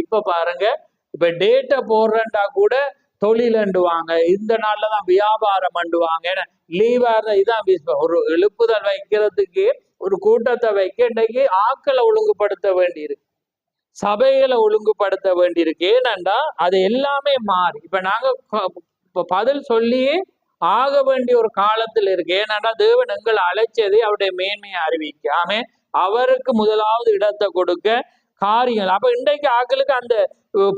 இப்ப பாருங்க, இப்ப டேட்டை போடுறேன்டா கூட தொழில் அண்டுவாங்க, இந்த நாள்ல தான் வியாபாரம் அண்டுவாங்க. ஏன்னா லீவா இருந்தா இதான் ஒரு எழுப்புதல் வைக்கிறதுக்கு ஒரு கூட்டத்தை வைக்க இன்னைக்கு ஆக்களை ஒழுங்குபடுத்த வேண்டியிருக்கு, சபைகளை ஒழுங்குபடுத்த வேண்டியிருக்கு. ஏனண்டா அது எல்லாமே மாறி இப்ப நாங்க இப்ப பதில் சொல்லியே ஆக வேண்டிய ஒரு காலத்துல இருக்கு. ஏனண்டா தேவன் எங்களை அழைச்சதை அவருடைய மேன்மையை அறிவிக்காம அவருக்கு முதலாவது இடத்தை கொடுக்க காரியங்கள். அப்ப இன்றைக்கு ஆக்களுக்கு அந்த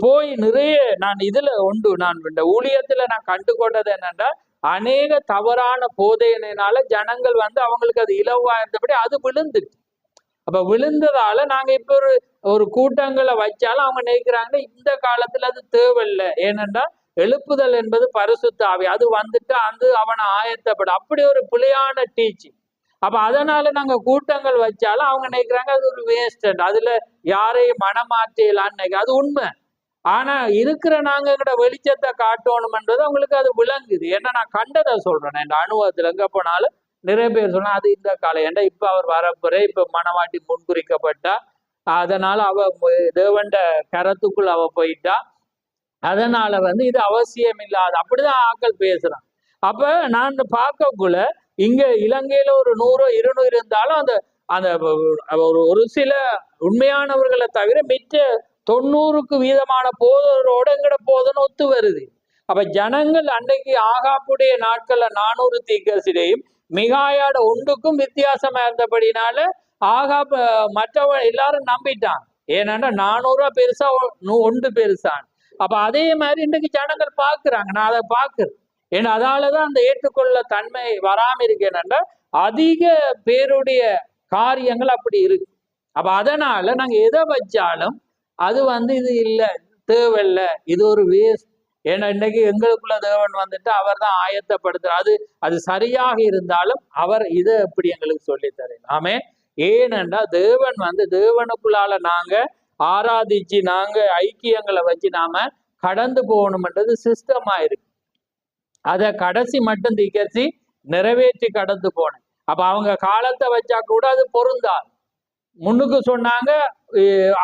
போய் நிறைய நான் இந்த ஊழியத்துல நான் கண்டு கொண்டது என்னன்னா, அநேக தவறான போதையினால ஜனங்கள் அவங்களுக்கு அது இலவா இருந்தபடி அது விழுந்துச்சு. அப்ப விழுந்ததால நாங்க இப்ப ஒரு கூட்டங்களை வச்சாலும் அவங்க நினைக்கிறாங்க இந்த காலத்துல அது தேவையில்லை. ஏனென்றா எழுப்புதல் என்பது பரிசுத்த ஆவி, அது அவனை ஆயத்தப்படும். அப்படி ஒரு பிழையான டீச்சிங். அப்ப அதனால நாங்க கூட்டங்கள் வச்சாலும் அவங்க நினைக்கிறாங்க அது ஒரு வேஸ்ட், அதுல யாரையும் மனமாற்றலான்னு நினைக்க. அது உண்மை. ஆனா இருக்கிற நாங்க எங்கட வெளிச்சத்தை காட்டணும்ன்றது அவங்களுக்கு அது விளங்குது. ஏன்னா நான் கண்டதை சொல்றேன், என் அனுபவத்துல எங்க போனாலும் நிறைய பேர் சொன்னா அது இந்த காலம். ஏன்டா இப்ப அவர் வரப்போற, இப்ப மனவாட்டி முன்குறிக்கப்பட்டா, அதனால அவ தேவண்ட கரத்துக்குள் அவ போயிட்டா, அதனால இது அவசியம் இல்லாத அப்படிதான் ஆக்கள் பேசுறான். அப்ப நான் பார்க்கக்குள்ள இங்க இலங்கையில ஒரு 100-200 இருந்தாலும் அந்த அந்த ஒரு சில உண்மையானவர்களை தவிர மிச்ச 90% போதரோட எங்கட போதனை ஒத்து வருது. அப்ப ஜனங்கள் அன்னைக்கு ஆகாப்புடைய நாட்கள்ல 400 தீர்க்கதரிசியும் மிகாயாட ஒன்றுக்கும் வித்தியாசமா இருந்தபடினால ஆகா மற்றவ எல்லாரும் நம்பிட்டான். ஏன்னா 400 பெருசா ஒன்று பெருசான். அப்ப அதே மாதிரி இன்னைக்கு ஜனங்கள் பார்க்கிறாங்க. நான் அதை பார்க்கிறேன். ஏன்னா அதாலதான் அந்த ஏற்றுக்கொள்ள தன்மை வராம இருக்கு. என்னன்னா அதிக பேருடைய காரியங்கள் அப்படி இருக்கு. அப்ப அதனால நாங்க எதை வச்சாலும் அது இது இல்லை, தேவையில்லை, இது ஒரு வேஸ்ட். ஏன்னா இன்னைக்கு எங்களுக்குள்ள தேவன் வந்துட்டு அவர் தான் ஆயத்தப்படுத்துறாரு. அது சரியாக இருந்தாலும் அவர் இதை எப்படி எங்களுக்கு சொல்லி தரேன். ஆமே. ஏனென்றா தேவன் தேவனுக்குள்ளால நாங்க ஆராதிச்சு நாங்க ஐக்கியங்களை வச்சு நாம கடந்து போகணும்ன்றது சிஸ்டமா இருக்கு. அதை கடைசி மட்டும் திகழ்ச்சி நிறைவேற்றி கடந்து போனேன். அப்ப அவங்க காலத்தை வச்சா கூட அது பொருந்தாது. முன்னுக்கு சொன்னாங்க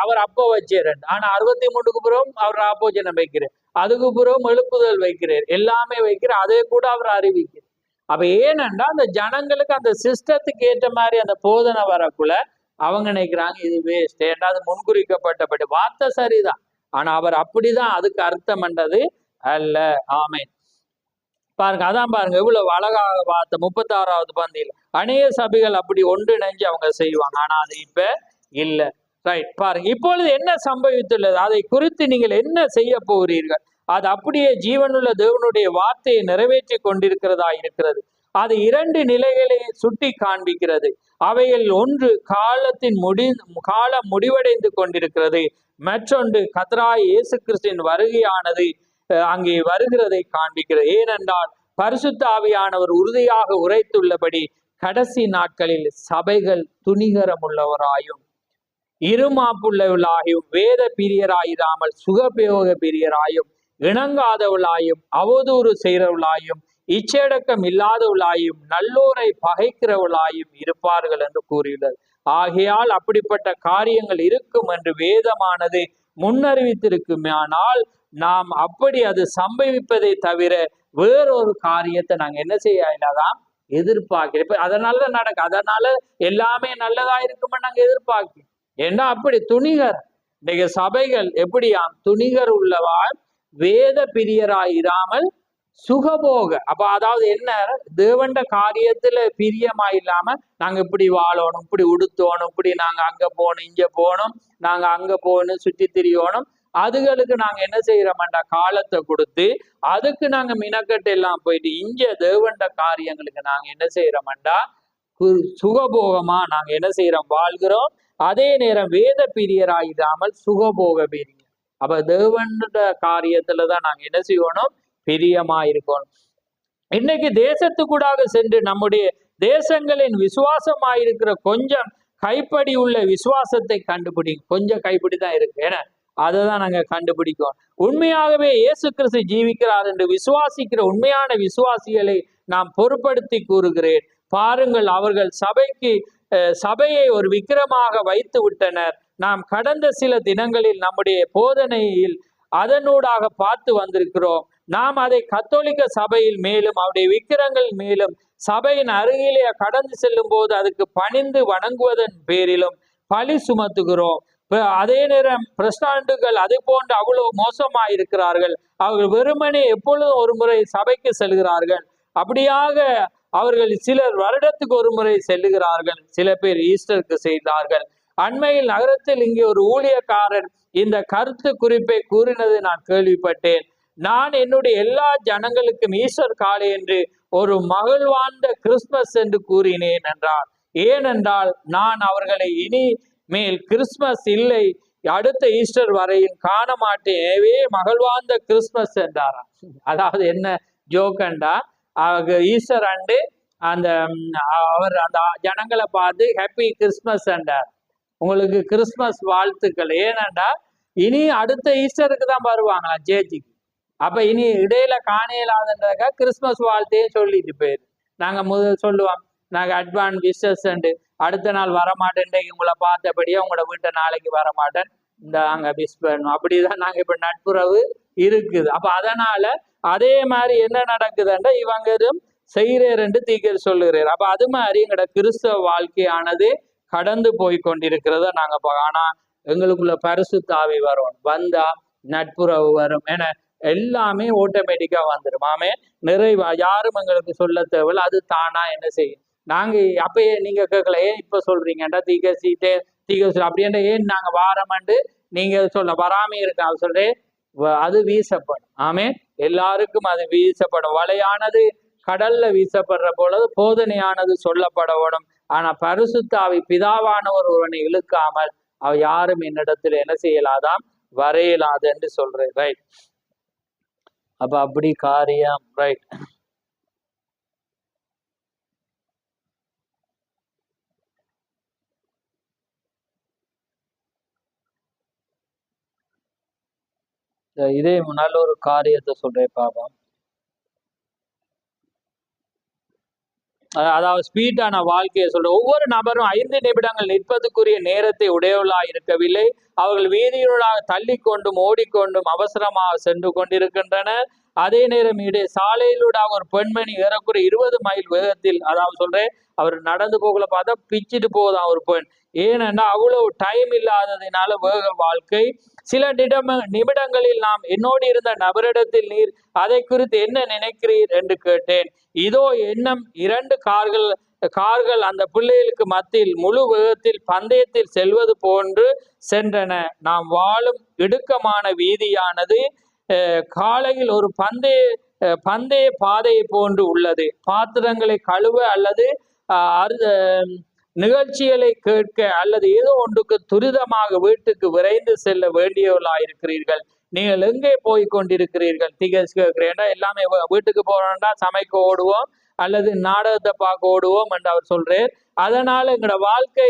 அவர் அப்போ வச்சிருந்த, ஆனா 63க்கு பிறகும் அவர் ஆப்போஜனம் வைக்கிறார், அதுக்கு பிறகும் எழுப்புதல் வைக்கிறார், எல்லாமே வைக்கிறார், அதை கூட அவர் அறிவிக்கிறார். அப்ப ஏனென்றா அந்த ஜனங்களுக்கு அந்த சிஸ்டத்துக்கு ஏற்ற மாதிரி அந்த போதனை வரக்குள்ள அவங்க நினைக்கிறாங்க இது வேஸ்ட். ஏன்னா அது முன்குறிக்கப்பட்டபடி வார்த்தை சரிதான், ஆனா அவர் அப்படிதான் அதுக்கு அர்த்தம் என்றது அல்ல. ஆமே. பாருங்க, அதான் பாருங்க எவ்வளவு அழகாக பார்த்த 36வது பந்தியில் அநேக சபைகள் அப்படி ஒன்றிணைஞ்சு அவங்க செய்வாங்க. ஆனா அது இப்ப இல்லை. ரைட். பாருங்க, இப்பொழுது என்ன சம்பவித்துள்ளது, அதை குறித்து நீங்கள் என்ன செய்ய போகிறீர்கள்? அது அப்படியே ஜீவனுள்ள தேவனுடைய வார்த்தையை நிறைவேற்றி கொண்டிருக்கிறதா இருக்கிறது. அது 2 நிலைகளை சுட்டி காண்பிக்கிறது. அவைகள் ஒன்று காலம் முடிவடைந்து கொண்டிருக்கிறது, மற்றொன்று கர்த்தராகிய இயேசு கிறிஸ்துவின் வருகையானது அங்கே வருகிறதை காண்பிக்கிறது. ஏனென்றால் பரிசுத்த ஆவியானவர் உறுதியாக உரைத்துள்ளபடி கடைசி நாட்களில் சபைகள் துணிகரமுள்ளவராயும் இருமாப்புள்ளவர்களாயும் வேத பிரியராயிராமல் சுகபயோக பிரியராயும் இணங்காதவளாயும் அவதூறு செய்கிறவளாயும் இச்சடக்கம் இல்லாதவளாயும் நல்லோரை பகைக்கிறவளாயும் இருப்பார்கள் என்று கூறியுள்ளது. ஆகையால் அப்படிப்பட்ட காரியங்கள் இருக்கும் என்று வேதமானது முன்னறிவித்திருக்குமானால் நாம் அப்படி அது சம்பவிப்பதை தவிர வேறொரு காரியத்தை நாங்க என்ன செய்யலாம் எதிர்பார்க்கிறோம். அதனாலதான் நடக்கும். அதனால எல்லாமே நல்லதா இருக்குமென்னு நாங்க எதிர்பார்க்கிறோம். ஏன்னா அப்படி துணிகர் இன்னைக்கு சபைகள் எப்படியாம் துணிகர் உள்ளவாள் வேத பிரியராயிராமல் சுகபோக. அப்ப அதாவது என்ன, தேவண்ட காரியத்துல பிரியமா இல்லாம நாங்க இப்படி வாழணும், இப்படி உடுத்தோணும், இப்படி நாங்க அங்க போகணும், இங்க போகணும், நாங்க அங்க போகணும், சுற்றி திரியணும், அதுகளுக்கு நாங்க என்ன செய்யறோம்டா காலத்தை கொடுத்து அதுக்கு நாங்க மினக்கட்டு எல்லாம் போயிட்டு இங்க தேவண்ட காரியங்களுக்கு நாங்க என்ன செய்யறோம்டா சுகபோகமா நாங்க என்ன செய்யறோம் வாழ்கிறோம். அதே நேரம் வேத பிரியராயிராமல் சுகபோக பிரியம். அப்ப தேவண்ட காரியத்துலதான் நாங்க என்ன செய்யணும், பிரியமா இருக்கணும். இன்னைக்கு தேசத்துக்கூடாக சென்று நம்முடைய தேசங்களின் விசுவாசமாயிருக்கிற கொஞ்சம் கைப்படி உள்ள விசுவாசத்தை கண்டுபிடி. கொஞ்சம் கைப்படி தான் இருக்கு, ஏன்னா அதை தான் நாங்க கண்டுபிடிக்கோம். உண்மையாகவே இயேசு கிறிஸ்து ஜீவிக்கிறார் என்று விசுவாசிக்கிற உண்மையான விசுவாசிகளை நாம் பொறுப்படுத்தி கூறுகிறேன். பாருங்கள், அவர்கள் சபையை ஒரு விக்கிரமாக வைத்து விட்டனர். நாம் கடந்த சில தினங்களில் நம்முடைய போதனையில் அதனூடாக பார்த்து வந்திருக்கிறோம். நாம் அதை கத்தோலிக்க சபையில் மேலும் அவருடைய விக்கிரங்கள் மேலும் சபையின் அருகிலே கடந்து செல்லும் போது அதுக்கு பணிந்து வணங்குவதன் பேரிலும் பழி சுமத்துகிறோம். அதே நேரம் பிரஸ்டாண்டுகள் அதே போன்று அவ்வளவு மோசமாயிருக்கிறார்கள். அவர்கள் வெறுமனே எப்பொழுதும் ஒரு முறை சபைக்கு செல்கிறார்கள். அப்படியாக அவர்கள் சிலர் வருடத்துக்கு ஒரு முறை செல்லுகிறார்கள், சில பேர் ஈஸ்டருக்கு செய்தார்கள். அண்மையில் நகரத்தில் இங்கே ஒரு ஊழியக்காரன் இந்த கருத்து குறிப்பை கூறினது நான் கேள்விப்பட்டேன். நான் என்னுடைய எல்லா ஜனங்களுக்கும் ஈஸ்டர் காலை என்று ஒரு மகிழ்வார்ந்த கிறிஸ்துமஸ் என்று கூறினேன் என்றார். ஏனென்றால் நான் அவர்களை இனி மேல் கிறிஸ்துமஸ் இல்லை, அடுத்த ஈஸ்டர் வரையும் காண மாட்டேன், எனவே மகிழ்வார்ந்த கிறிஸ்துமஸ் என்றாராம். அதாவது என்ன ஜோக்கண்டா, ஈஸ்டர் அண்டு அந்த அவர் அந்த ஜனங்களை பார்த்து ஹாப்பி கிறிஸ்துமஸ் என்றார், உங்களுக்கு கிறிஸ்துமஸ் வாழ்த்துக்கள். ஏனண்டா இனி அடுத்த ஈஸ்டருக்கு தான் வருவாங்களா சேர்ச்சிக்கு. அப்ப இனி இடையில காணையிலாதன்றதுக்கா கிறிஸ்துமஸ் வாழ்த்தையே சொல்லிட்டு போயிரு. நாங்க முதல் சொல்லுவோம், நாங்க அட்வான்ஸ் விஷஸ் அண்டு அடுத்த நாள் வரமாட்டேன், உங்களை பார்த்தபடியே உங்களோட வீட்டை நாளைக்கு வரமாட்டேன், இந்த அங்க விஷ் பண்ணணும், அப்படிதான் நாங்க இப்ப நட்புறவு இருக்குது. அப்ப அதனால அதே மாதிரி என்ன நடக்குதுன்றா இவங்க செய்கிறேர் என்று தீக்கர் சொல்லுகிறார். அப்ப அது மாதிரி எங்களோட கிறிஸ்தவ வாழ்க்கையானது கடந்து போய் கொண்டிருக்கிறத நாங்க ஆனா எங்களுக்குள்ள பரிசுத்த ஆவி வரும், வந்தா நட்புறவு வரும், ஏன்னா எல்லாமே ஆட்டோமேட்டிக்கா வந்துடும். ஆமே, நிறைவா யாரும் எங்களுக்கு சொல்ல தேவையில்லை, அது தானா என்ன செய்யும் நாங்க அப்பயே நீங்க கேட்கல, ஏன் இப்ப சொல்றீங்கடா தீகசிட்டே தீகசி அப்படின்ற ஏன் நாங்க வாரமாண்டு நீங்க சொல்ல வராம இருக்க சொல்றேன். அது வீசப்படும். ஆமே, எல்லாருக்கும் அது வீசப்படும். வலையானது கடல்ல வீசப்படுற பொழுது போதனையானது சொல்லப்படணும். ஆனா பரிசுத்த ஆவி பிதாவானவர் ஒருவனை இழுக்காமல் அவ யாரும் என்னிடத்துல என்ன செய்யலாதாம், வரையலாது என்று சொல்றேன். ரைட். அப்ப அப்படி காரியம். ரைட். இதே நல்ல ஒரு காரியத்தை சொல்றேன் பாப்போம். அதாவது ஸ்பீடான வாழ்க்கையை சொல்ற ஒவ்வொரு நபரும் 5 நிமிடங்கள் நிற்பதுக்குரிய நேரத்தை உடையவர்களாக இருக்கவில்லை. அவர்கள் வீதியூடாக தள்ளி கொண்டும் ஓடிக்கொண்டும் அவசரமாக சென்று கொண்டிருக்கின்றனர். அதே நேரம் இடையே சாலையிலூடாக ஒரு பெண்மணி ஏறக்குறைய 20 மைல் வேகத்தில், அதாவது சொல்றேன், அவர் நடந்து போகல பார்த்தா பிச்சுட்டு போகுதான் ஒரு பெண். ஏனென்றா அவ்வளவு டைம் இல்லாததினால வேக வாழ்க்கை. சில நிமிடங்களில் நாம் என்னோடு இருந்த நபரிடத்தில் நீர் அதை குறித்து என்ன நினைக்கிறீர் என்று கேட்டேன். இதோ எண்ணம் 2 கார்கள் அந்த பிள்ளைகளுக்கு மத்தியில் முழு வேகத்தில் பந்தயத்தில் செல்வது போன்று சென்றன. நாம் வாழும் இடுக்கமான வீதியானது காலையில் ஒரு பந்தய பாதையை போன்று உள்ளது. பாத்திரங்களை கழுவ அல்லது நிகழ்ச்சிகளை கேட்க அல்லது ஏதோ ஒன்றுக்கு துரிதமாக வீட்டுக்கு விரைந்து செல்ல வேண்டியவர்களாயிருக்கிறீர்கள். நீங்கள் எங்கே போய் கொண்டிருக்கிறீர்கள்? டிக்கெட்ஸ் கேட்கிறேன். எல்லாமே வீட்டுக்கு போறோம்னா சமைக்க ஓடுவோம் அல்லது நாடகத்தை பார்க்க ஓடுவோம் என்று அவர் சொல்றேன். அதனால எங்களோட வாழ்க்கை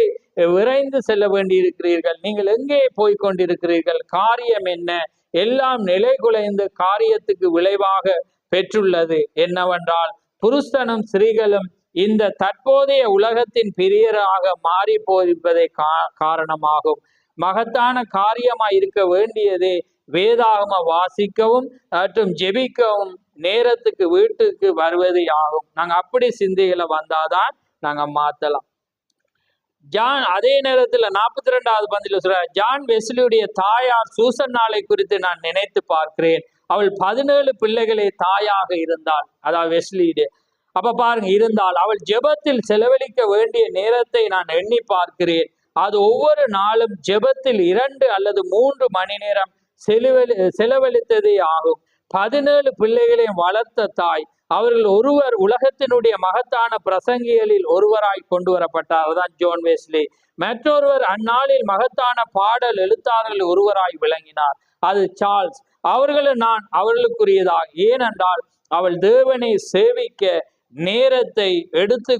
விரைந்து செல்ல வேண்டி இருக்கிறீர்கள். நீங்கள் எங்கே போய் கொண்டிருக்கிறீர்கள்? காரியம் என்ன? எல்லாம் நிலை குலைந்து காரியத்துக்கு விளைவாக பெற்றுள்ளது என்னவென்றால் புருஷனும் ஸ்திரீகளும் இந்த தற்போதைய உலகத்தின் பிரியராக மாறி போயிருப்பதை காரணமாகும். மகத்தான காரியமாய் இருக்க வேண்டியதே வேதாகம வாசிக்கவும் மற்றும் ஜெபிக்கவும் நேரத்துக்கு வீட்டுக்கு வருவது ஆகும். நாங்க அப்படி சிந்தைகளை வந்தாதான் நாங்க மாத்தலாம். ஜான் அதே நேரத்துல 42வது பந்தில சொல்ற, ஜான் வெஸ்லியுடைய தாயார் சூசன்னாளை குறித்து நான் நினைத்து பார்க்கிறேன். அவள் 17 பிள்ளைகளை தாயாக இருந்தாள். அதாவது வெஸ்லியுடைய அப்ப பாருங்க இருந்தால் அவள் ஜெபத்தில் செலவழிக்க வேண்டிய நேரத்தை நான் எண்ணி பார்க்கிறேன். அது ஒவ்வொரு நாளும் ஜெபத்தில் 2 அல்லது 3 மணி நேரம் செலவழித்ததே ஆகும். 17 பிள்ளைகளையும் வளர்த்த தாய். அவர்கள் ஒருவர் உலகத்தினுடைய மகத்தான பிரசங்கிகளில் ஒருவராய் கொண்டு வரப்பட்டார். அதுதான் ஜோன் வெஸ்லி. மற்றொருவர் அந்நாளில் மகத்தான பாடல் எழுத்தாளர்கள் ஒருவராய் விளங்கினார். அது சார்ல்ஸ். அவர்களும் நான் அவர்களுக்குரியதாக. ஏனென்றால் அவள் தேவனை சேவிக்க நேரத்தை எடுத்து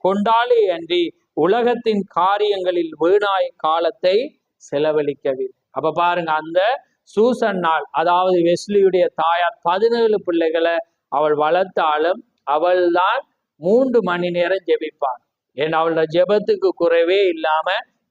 கொண்டாலே அன்றி உலகத்தின் காரியங்களில் வீணாய் காலத்தை செலவழிக்கவில்லை. அப்ப பாருங்க, அந்த சூசன்னாள், அதாவது வெஸ்லியுடைய தாயார் 17 பிள்ளைகளை அவள் வளர்த்தாலும் அவள் தான் 3 மணி நேரம் ஜெபிப்பாள். ஏன்னா அவளோட ஜெபத்துக்கு குறைவே இல்லாம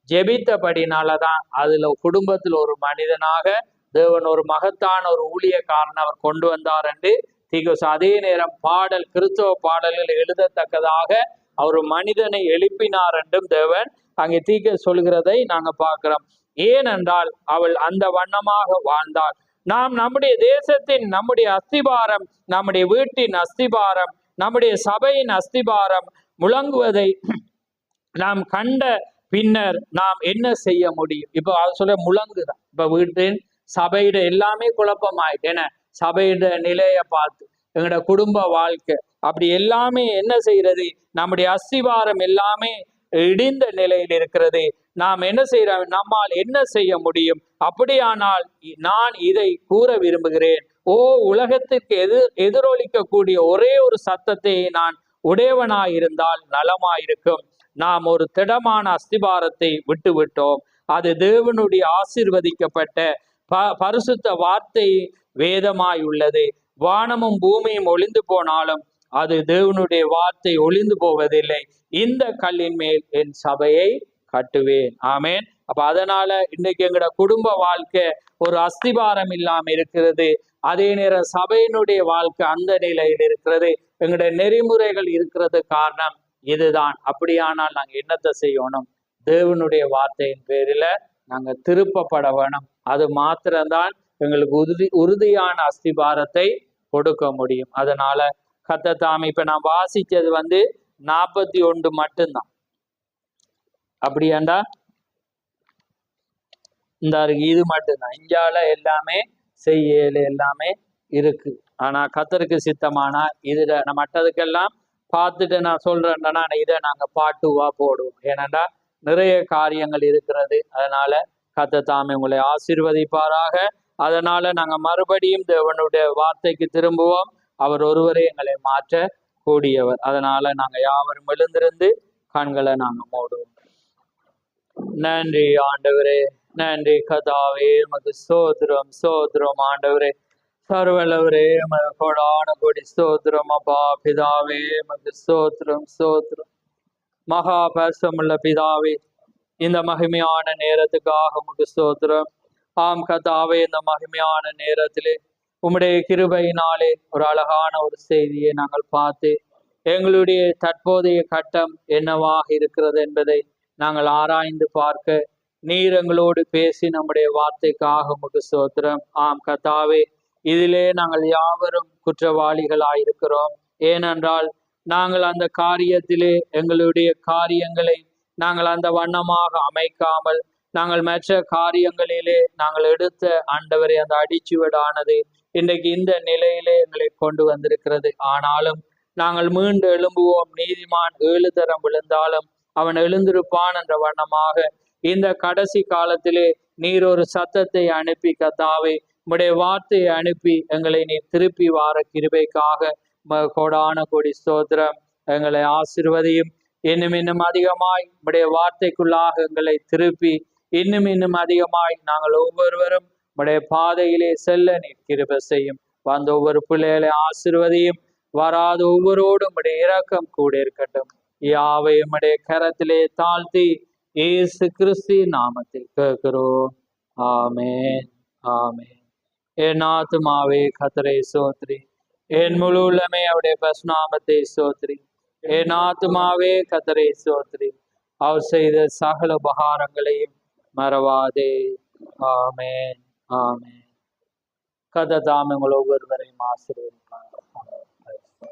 ஜெபித்தபடினாலதான் அதுல குடும்பத்தில் ஒரு மனிதனாக தேவன் ஒரு மகத்தான ஒரு ஊழியக்காரன் அவர் கொண்டு வந்தார் என்று தீகோஸ். அதே நேரம் பாடல், கிறிஸ்தவ பாடல்கள் எழுதத்தக்கதாக அவர் மனிதனை எழுப்பினார் என்றும் தேவன் அங்கே தீகோஸ் சொல்கிறதை நாங்க பார்க்கிறோம். ஏனென்றால் அவள் அந்த வண்ணமாக வாழ்ந்தாள். நாம் நம்முடைய தேசத்தின், நம்முடைய அஸ்திபாரம், நம்முடைய வீட்டின் அஸ்திபாரம், நம்முடைய சபையின் அஸ்திபாரம் முழங்குவதை நாம் கண்ட பின்னர் நாம் என்ன செய்ய முடியும்? இப்போ அது சொல்ல முழங்குதான். இப்ப வீட்டின் சபையிட எல்லாமே குழப்பமாயிட்டு, ஏன்னா சபையிட நிலையை பார்த்து எங்களோட குடும்ப வாழ்க்கை அப்படி எல்லாமே என்ன செய்யறது? நம்முடைய அஸ்திவாரம் எல்லாமே இடிந்த நிலையில் இருக்கிறது. நாம் என்ன செய்யறோம்? நம்மால் என்ன செய்ய முடியும்? அப்படியானால் நான் இதை கூற விரும்புகிறேன். உலகத்திற்கு எதிரொலிக்கக்கூடிய ஒரே ஒரு சத்தத்தை நான் உடையவனாயிருந்தால் நலமாயிருக்கும். நாம் ஒரு திடமான அஸ்திபாரத்தை விட்டுவிட்டோம். அது தேவனுடைய ஆசீர்வதிக்கப்பட்ட பரிசுத்த வார்த்தை வேதமாய் உள்ளது. வானமும் பூமியும் ஒளிந்து போனாலும் அது தேவனுடைய வார்த்தை ஒளிந்து போவதில்லை. இந்த கல்லின் மேல் என் சபையை கட்டுவேன். ஆமேன். அப்ப அதனால இன்னைக்கு எங்களோட குடும்ப வாழ்க்கை ஒரு அஸ்திபாரம் இல்லாம இருக்கிறது. அதே நேரம் சபையினுடைய வாழ்க்கை அந்த நிலையில் இருக்கிறது. எங்களுடைய நெறிமுறைகள் இருக்கிறது காரணம் இதுதான். அப்படியானால் நாங்க என்னத்தை செய்யணும்? தேவனுடைய வார்த்தையின் பேரில நாங்க திருப்பப்பட வேணும். அது மாத்திரம்தான் எங்களுக்கு உறுதியான அஸ்திபாரத்தை கொடுக்க முடியும். அதனால கர்த்தர் தாமே இப்ப நான் வாசிச்சது 41 மட்டும்தான். அப்படியாண்டா இந்த இது மட்டும்தான். இந்தியாவில எல்லாமே செய்யல எல்லாமே இருக்கு. ஆனா கத்தருக்கு சித்தமானா இதுல நம்ம மற்றதுக்கெல்லாம் பார்த்துட்டு நான் சொல்றேன்னா இதை நாங்க பாட்டுவா போடுவோம். ஏனண்டா நிறைய காரியங்கள் இருக்கிறது. அதனால கத்த தாமே உங்களை ஆசீர்வதிப்பாராக. அதனால நாங்க மறுபடியும் தேவனுடைய வார்த்தைக்கு திரும்புவோம். அவர் ஒருவரே எங்களை மாற்ற கூடியவர். அதனால நாங்க யாவரும் எழுந்திருந்து கண்களை நாங்க மூடுவோம். நன்றி ஆண்டவரே, நன்றி கதாவே, உமக்கு ஸ்தோத்திரம் ஸ்தோத்திரம் ஆண்டவரே, சர்வலவரே, கொடான கொடி ஸ்தோத்திரம் அப்பா பிதாவே, உமக்கு ஸ்தோத்திரம் ஸ்தோத்திரம். மகா பரிசுத்தமுள்ள பிதாவே, இந்த மகிமையான நேரத்துக்காக உமக்கு ஸ்தோத்திரம். ஆம் கதாவே, இந்த மகிமையான நேரத்திலே உம்முடைய கிருபையினாலே ஒரு அழகான ஒரு செய்தியை நாங்கள் பார்த்து எங்களுடைய தற்போதைய கட்டம் என்னவாக இருக்கிறது என்பதை நாங்கள் ஆராய்ந்து பார்க்க நீர் எங்களோடு பேசி நம்முடைய வார்த்தைக்காக உமக்கு ஸ்தோத்திரம். ஆம் கர்த்தாவே, இதிலே நாங்கள் யாவரும் குற்றவாளிகளாயிருக்கிறோம். ஏனென்றால் நாங்கள் அந்த காரியத்திலே எங்களுடைய காரியங்களை நாங்கள் அந்த வண்ணமாக அமைக்காமல் நாங்கள் மற்ற காரியங்களிலே நாங்கள் எடுத்த ஆண்டவரை அந்த அடிச்சுவடானது இன்றைக்கு இந்த நிலையிலே எங்களை கொண்டு வந்திருக்கிறது. ஆனாலும் நாங்கள் மீண்டு எழும்புவோம். நீதிமான் 7 தரம் விழுந்தாலும் அவன் எழுந்திருப்பான் என்ற வண்ணமாக இந்த கடைசி காலத்திலே நீர் ஒரு சத்தத்தை அனுப்பி கத்தாவே, உம்முடைய வார்த்தையை அனுப்பி எங்களை நீர் திருப்பி வார கிருபைக்காக கோடான கொடி ஸ்தோத்திரம். எங்களை ஆசீர்வதியும். இன்னும் அதிகமாய் உம்முடைய வார்த்தைக்குள்ளாக எங்களை திருப்பி இன்னும் அதிகமாய் நாங்கள் ஒவ்வொருவரும் உம்முடைய பாதையிலே செல்ல நீர் கிருபை செய்யும். வந்த ஒவ்வொரு பிள்ளைகளை ஆசீர்வதியும். வராத ஒவ்வொருவரோடும் உம்முடைய இரக்கம் கூட இருக்கட்டும். யாவை உம்முடைய கரத்திலே தாழ்த்தி இயேசு கிறிஸ்து நாமத்தில் கேட்கிறோம். ஆமென் ஆமென். என் ஆத்துமாவே கர்த்தரை ஸ்தோத்திரி, என் முழு உள்ளமே அவருடைய பரிசுநாமத்தை ஸ்தோத்திரி. என் ஆத்துமாவே கர்த்தரை ஸ்தோத்திரி, அவர் செய்த சகல உபகாரங்களையும் மறவாதே. ஆமென் ஆமென். கர்த்தர் தாமே உங்கள் ஒவ்வொருவரையும் ஆசீர்வதிப்பார்.